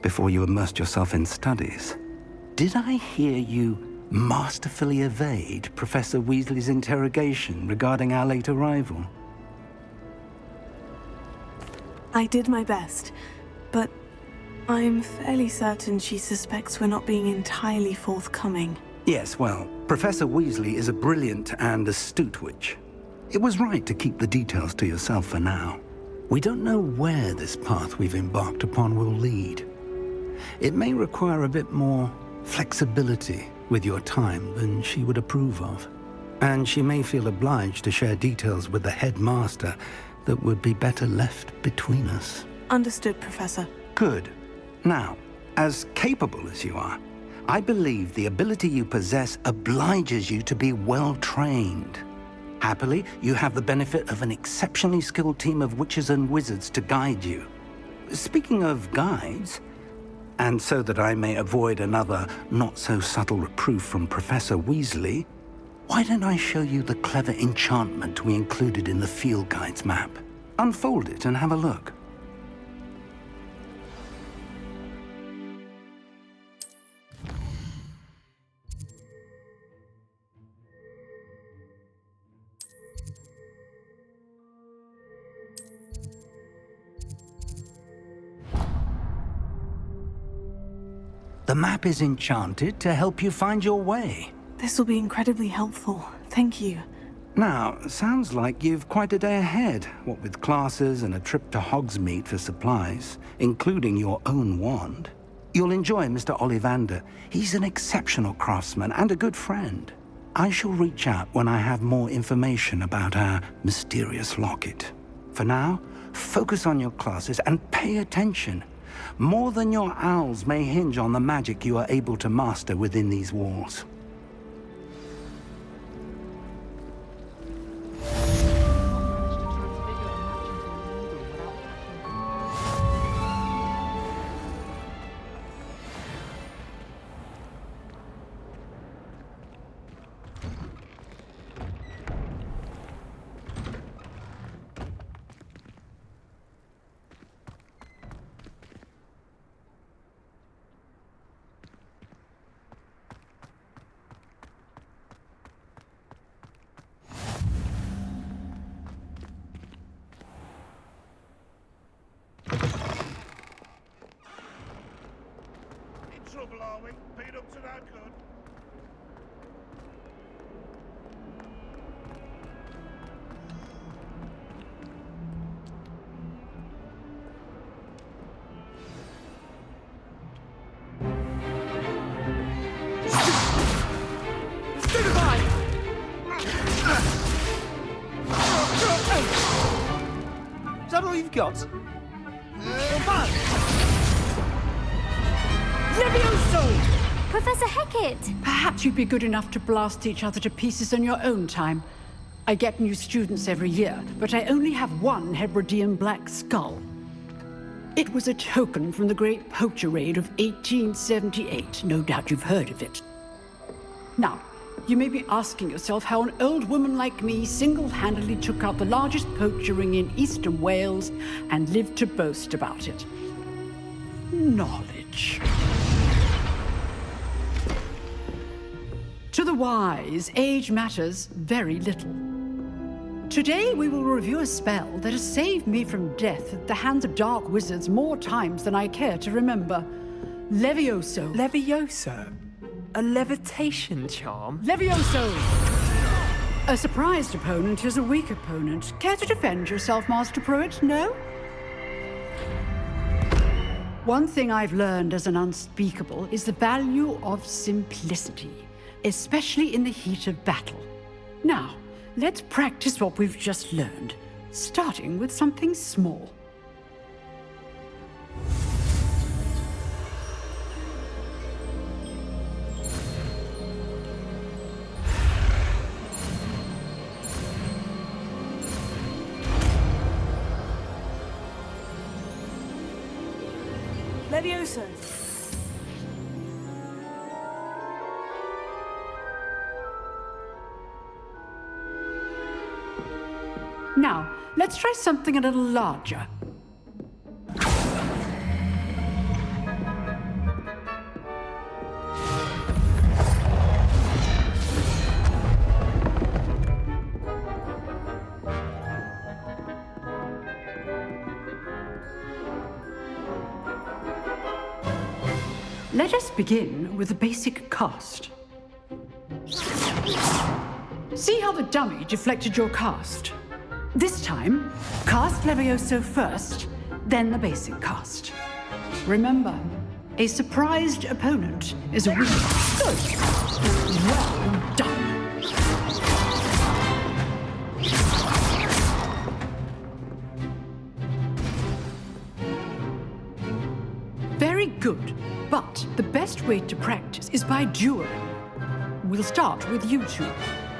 before you immersed yourself in studies. Did I hear you masterfully evade Professor Weasley's interrogation regarding our late arrival? I did my best, but I'm fairly certain she suspects we're not being entirely forthcoming. Yes, well, Professor Weasley is a brilliant and astute witch. It was right to keep the details to yourself for now. We don't know where this path we've embarked upon will lead. It may require a bit more flexibility with your time than she would approve of. And she may feel obliged to share details with the headmaster that would be better left between us. Understood, Professor. Good. Now, as capable as you are, I believe the ability you possess obliges you to be well trained. Happily, you have the benefit of an exceptionally skilled team of witches and wizards to guide you. Speaking of guides, and so that I may avoid another not-so-subtle reproof from Professor Weasley, why don't I show you the clever enchantment we included in the field guide's map? Unfold it and have a look. The map is enchanted to help you find your way. This will be incredibly helpful. Thank you. Now, sounds like you've quite a day ahead, what with classes and a trip to Hogsmeade for supplies, including your own wand. You'll enjoy Mr. Ollivander. He's an exceptional craftsman and a good friend. I shall reach out when I have more information about our mysterious locket. For now, focus on your classes and pay attention. More than your owls may hinge on the magic you are able to master within these walls. Trouble, are we? Been up to no good. Is that all you've got? Levioso! Professor Hecat! Perhaps you'd be good enough to blast each other to pieces in your own time. I get new students every year, but I only have one Hebridean black skull. It was a token from the Great Poacher Raid of 1878. No doubt you've heard of it. Now, you may be asking yourself how an old woman like me single-handedly took out the largest poacher ring in eastern Wales and lived to boast about it. Knowledge. To the wise, age matters very little. Today we will review a spell that has saved me from death at the hands of dark wizards more times than I care to remember. Levioso. Levioso? A levitation charm? Levioso! A surprised opponent is a weak opponent. Care to defend yourself, Master Pruitt? No? One thing I've learned as an unspeakable is the value of simplicity, especially in the heat of battle. Now, let's practice what we've just learned, starting with something small. Levioso. Now, let's try something a little larger. Let us begin with the basic cast. See how the dummy deflected your cast? This time, cast Levioso first, then the basic cast. Remember, A surprised opponent is a wizard. Good. Well done. Very good. But the best way to practice is by dueling. We'll start with you two.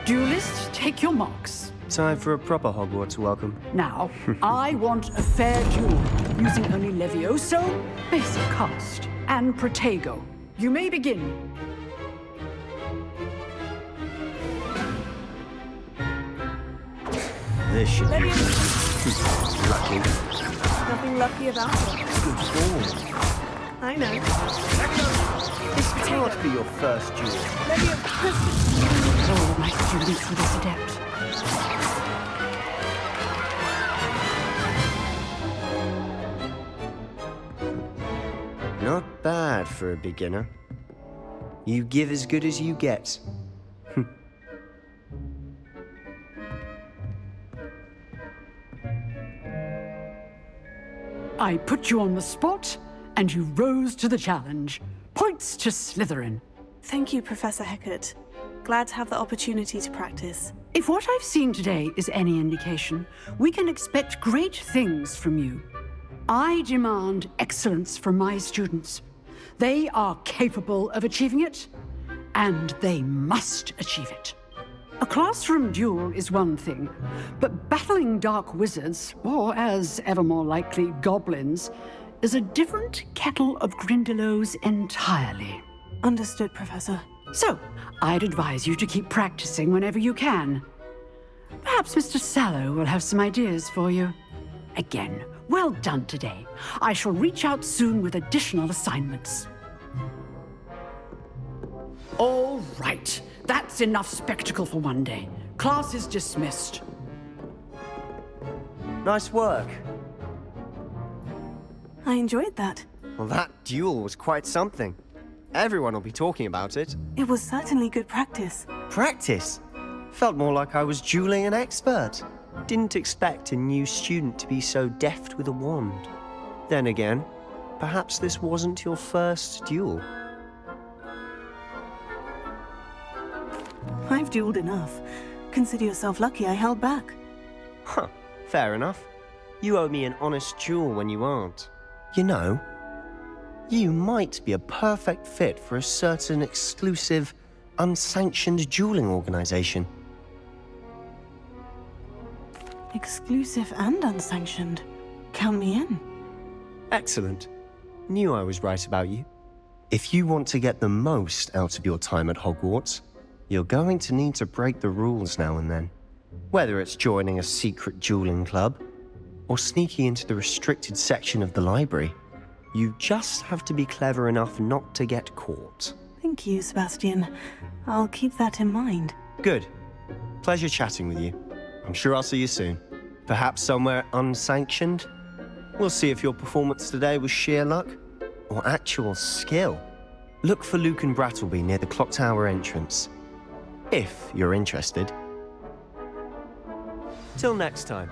Duelists, take your marks. Time for a proper Hogwarts welcome. Now, I want a fair duel, using only Levioso, basic cast, and Protego. You may begin. This should be lucky. Nothing lucky about it. Good form. I know. This can't be your first duel. All my students are this adept. Not bad for a beginner. You give as good as you get. I put you on the spot, and you rose to the challenge. Points to Slytherin. Thank you, Professor Hecat. Glad to have the opportunity to practice. If what I've seen today is any indication, we can expect great things from you. I demand excellence from my students. They are capable of achieving it, and they must achieve it. A classroom duel is one thing, but battling dark wizards, or as ever more likely, goblins, is a different kettle of Grindylows entirely. Understood, Professor. So, I'd advise you to keep practicing whenever you can. Perhaps Mr. Sallow will have some ideas for you. Again, well done today. I shall reach out soon with additional assignments. All right. That's enough spectacle for one day. Class is dismissed. Nice work. I enjoyed that. Well, that duel was quite something. Everyone will be talking about it. It was certainly good practice. Practice? Felt more like I was dueling an expert. Didn't expect a new student to be so deft with a wand. Then again, perhaps this wasn't your first duel. I've dueled enough. Consider yourself lucky I held back. Huh, fair enough. You owe me an honest duel when you aren't. You know, you might be a perfect fit for a certain exclusive, unsanctioned dueling organization. Exclusive and unsanctioned. Count me in. Excellent. Knew I was right about you. If you want to get the most out of your time at Hogwarts, you're going to need to break the rules now and then. Whether it's joining a secret dueling club, or sneaking into the restricted section of the library, you just have to be clever enough not to get caught. Thank you, Sebastian. I'll keep that in mind. Good. Pleasure chatting with you. I'm sure I'll see you soon. Perhaps somewhere unsanctioned? We'll see if your performance today was sheer luck, or actual skill. Look for Luke and Brattleby near the clock tower entrance. If you're interested. Till next time.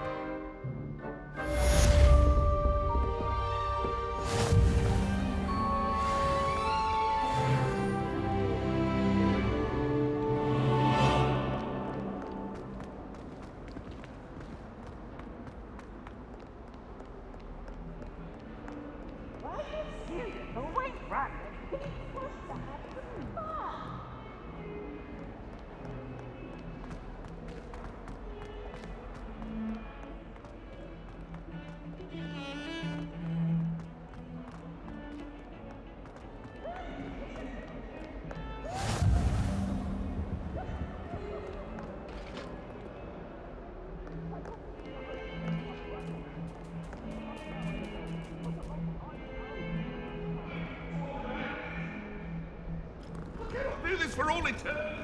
Do this for all eternity.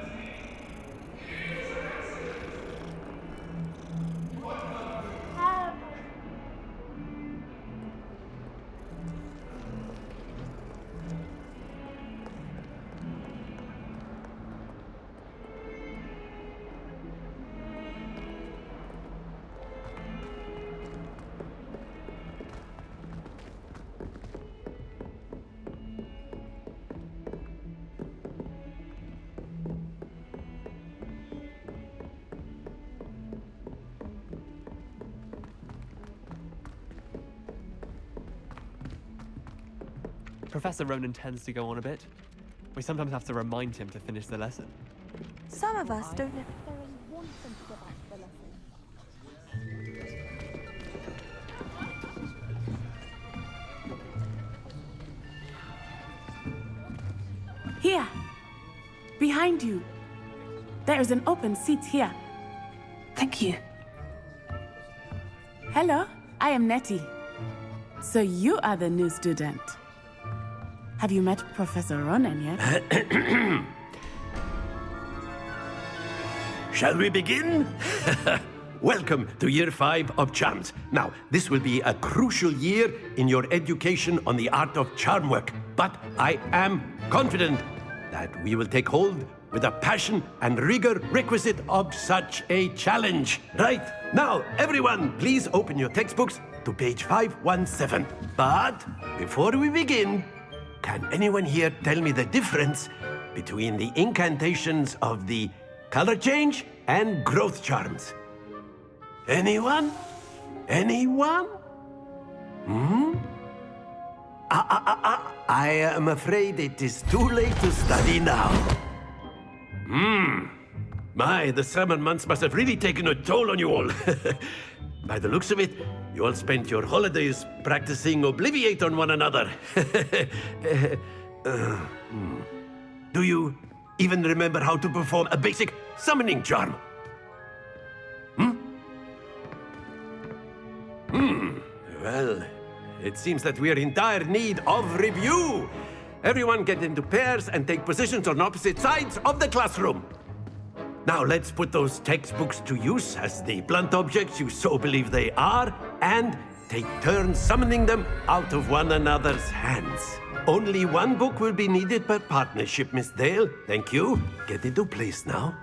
Professor Ronan tends to go on a bit. We sometimes have to remind him to finish the lesson. Some of us don't necessarily want them to go back to the lesson. Here! Behind you! There is an open seat here. Thank you. Hello, I am Nettie. So you are the new student. Have you met Professor Ronan yet? Shall we begin? Welcome to Year 5 of Charms. Now, this will be a crucial year in your education on the art of charm work, but I am confident that we will take hold with the passion and rigor requisite of such a challenge. Right, now, everyone, please open your textbooks to page 517. But before we begin, can anyone here tell me the difference between the incantations of the color change and growth charms? Anyone? Anyone? I am afraid it is too late to study now. My, the summer months must have really taken a toll on you all. By the looks of it, you all spent your holidays practicing Obliviate on one another. Do you even remember how to perform a basic summoning charm? Well, it seems that we are in dire need of review. Everyone get into pairs and take positions on opposite sides of the classroom. Now let's put those textbooks to use as the blunt objects you so believe they are, and take turns summoning them out of one another's hands. Only one book will be needed per partnership, Miss Dale. Thank you. Get into place now.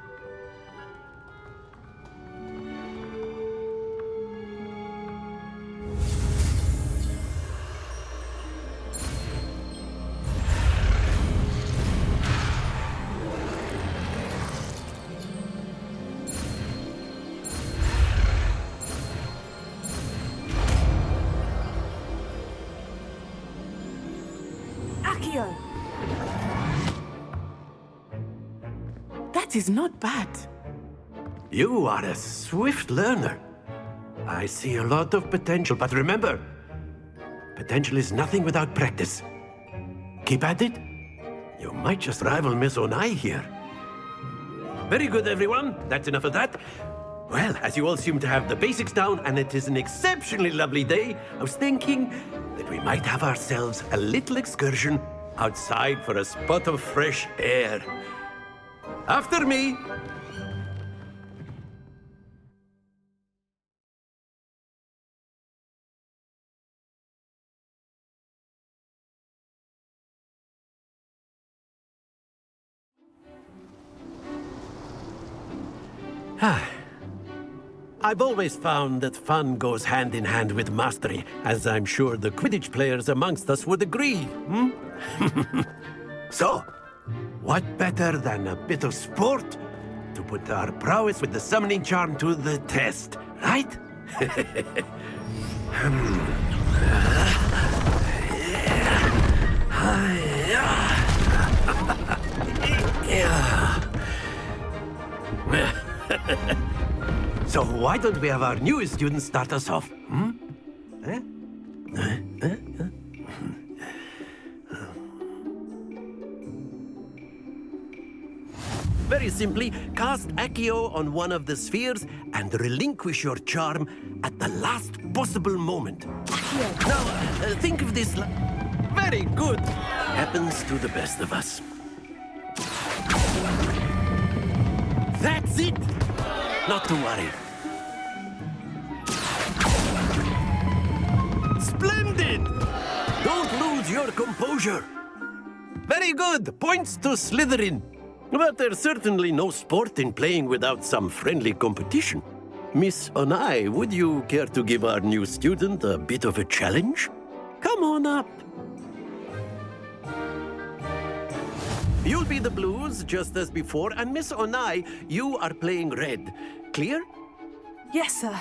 That is not bad. You are a swift learner. I see a lot of potential, but remember, potential is nothing without practice. Keep at it. You might just rival Miss Onai here. Very good, everyone. That's enough of that. Well, as you all seem to have the basics down, and it is an exceptionally lovely day, I was thinking that we might have ourselves a little excursion outside for a spot of fresh air. After me! I've always found that fun goes hand in hand with mastery, as I'm sure the Quidditch players amongst us would agree, So, what better than a bit of sport to put our prowess with the summoning charm to the test, right? So why don't we have our newest student start us off? Very simply, cast Accio on one of the spheres and relinquish your charm at the last possible moment. Now, think of this. Very good. Happens to the best of us. That's it. Not to worry. Splendid! Don't lose your composure. Very good. Points to Slytherin. But there's certainly no sport in playing without some friendly competition. Miss Onai, would you care to give our new student a bit of a challenge? Come on up. You'll be the blues, just as before, and Miss Onai, you are playing red. Clear? Yes, sir.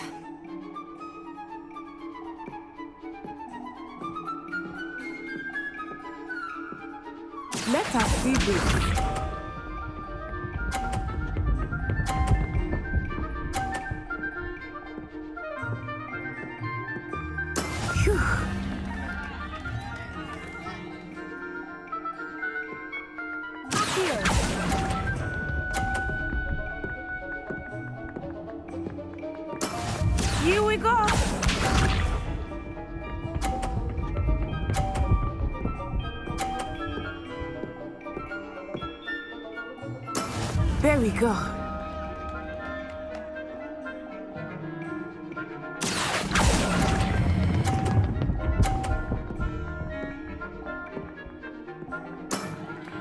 Let us see this. Phew. Here. Here we go. There we go.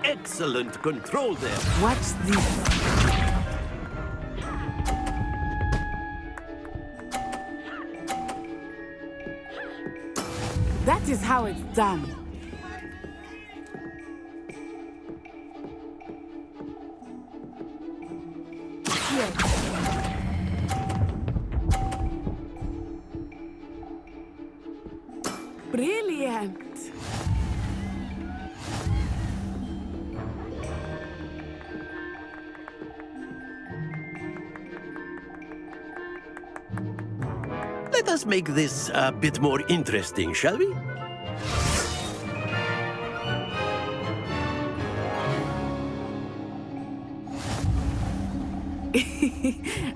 Excellent control there. Watch this. That is how it's done. Here. Brilliant. Let us make this a bit more interesting, shall we?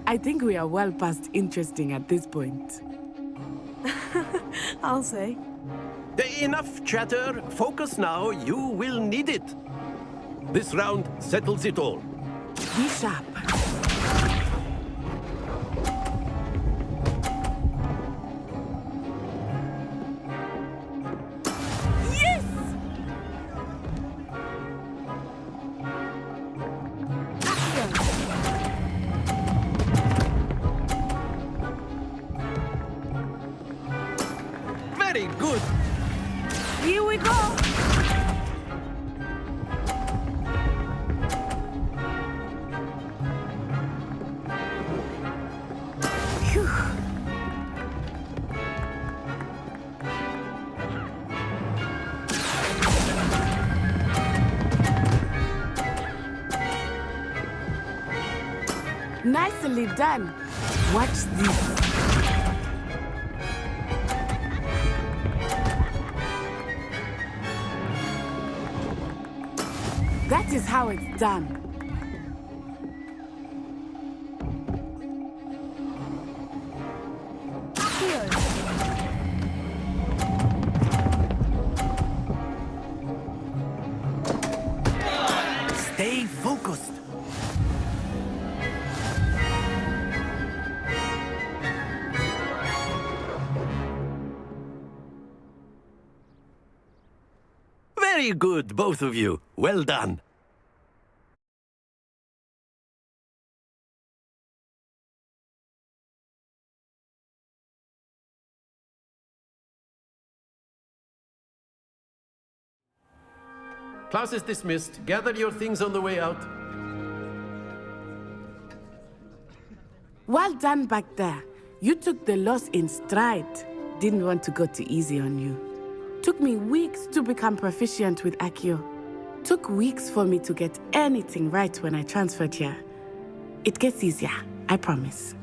I think we are well past interesting at this point. I'll say. Enough chatter. Focus now. You will need it. This round settles it all. Be sharp. Yes! Very good. Here we go. Phew. Nicely done. Watch this. That is how it's done. Here. Stay focused. Very good, both of you. Well done. Class is dismissed. Gather your things on the way out. Well done back there. You took the loss in stride. Didn't want to go too easy on you. Took me weeks to become proficient with Accio. Took weeks for me to get anything right when I transferred here. It gets easier, I promise.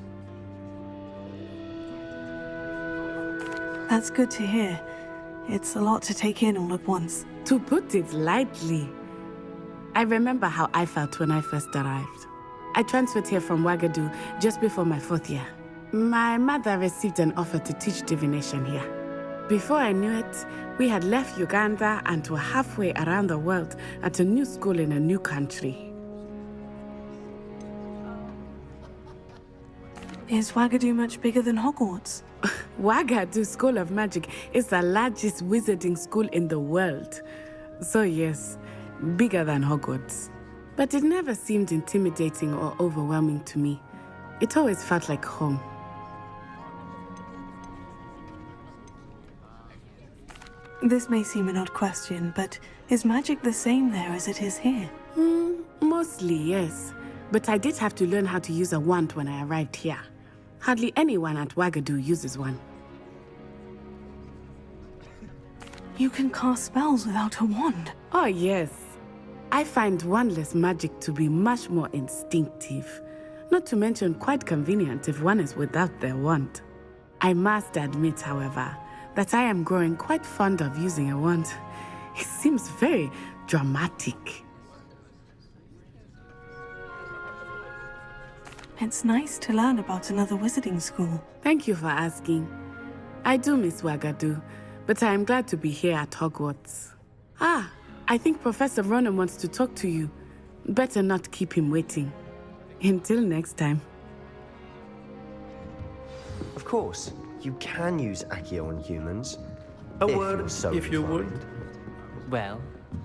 That's good to hear. It's a lot to take in all at once. To put it lightly, I remember how I felt when I first arrived. I transferred here from Wagadu just before my 4th year. My mother received an offer to teach divination here. Before I knew it, we had left Uganda and were halfway around the world at a new school in a new country. Is Wagadu much bigger than Hogwarts? Wagadu School of Magic is the largest wizarding school in the world. So yes, bigger than Hogwarts. But it never seemed intimidating or overwhelming to me. It always felt like home. This may seem an odd question, but is magic the same there as it is here? Mostly, yes. But I did have to learn how to use a wand when I arrived here. Hardly anyone at Wagadu uses one. You can cast spells without a wand? Oh, yes. I find wandless magic to be much more instinctive, not to mention quite convenient if one is without their wand. I must admit, however, that I am growing quite fond of using a wand. It seems very dramatic. It's nice to learn about another wizarding school. Thank you for asking. I do miss Wagadu, but I am glad to be here at Hogwarts. Ah, I think Professor Ronan wants to talk to you. Better not keep him waiting. Until next time. Of course, you can use Accio on humans. A word, if you would. Well,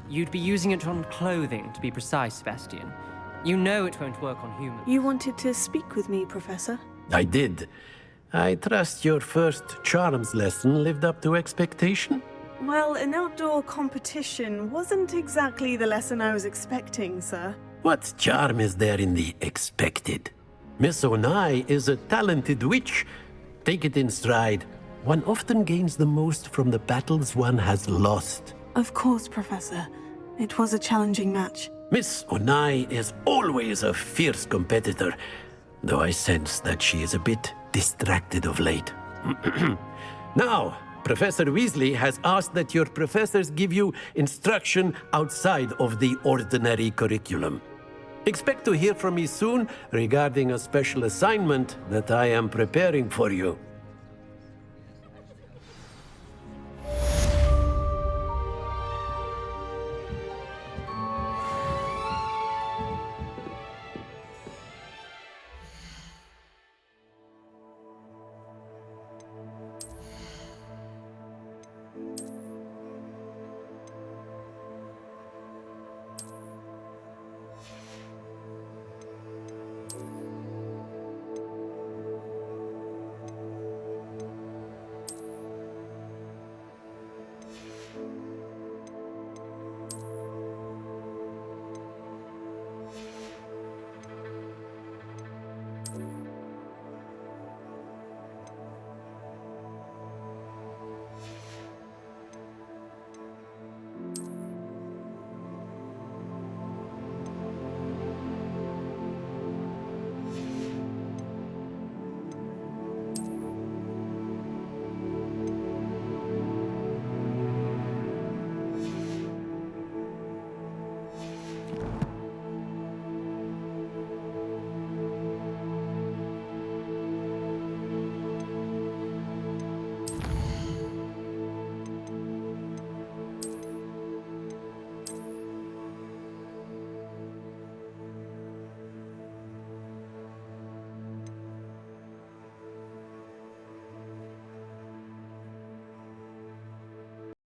you'd be using it on clothing, to be precise, Sebastian. You know it won't work on humans. You wanted to speak with me, Professor? I did. I trust your first charms lesson lived up to expectation? Well, an outdoor competition wasn't exactly the lesson I was expecting, sir. What charm is there in the expected? Miss Onai is a talented witch. Take it in stride. One often gains the most from the battles one has lost. Of course, Professor. It was a challenging match. Miss Onai is always a fierce competitor, though I sense that she is a bit distracted of late. Now, Professor Weasley has asked that your professors give you instruction outside of the ordinary curriculum. Expect to hear from me soon regarding a special assignment that I am preparing for you.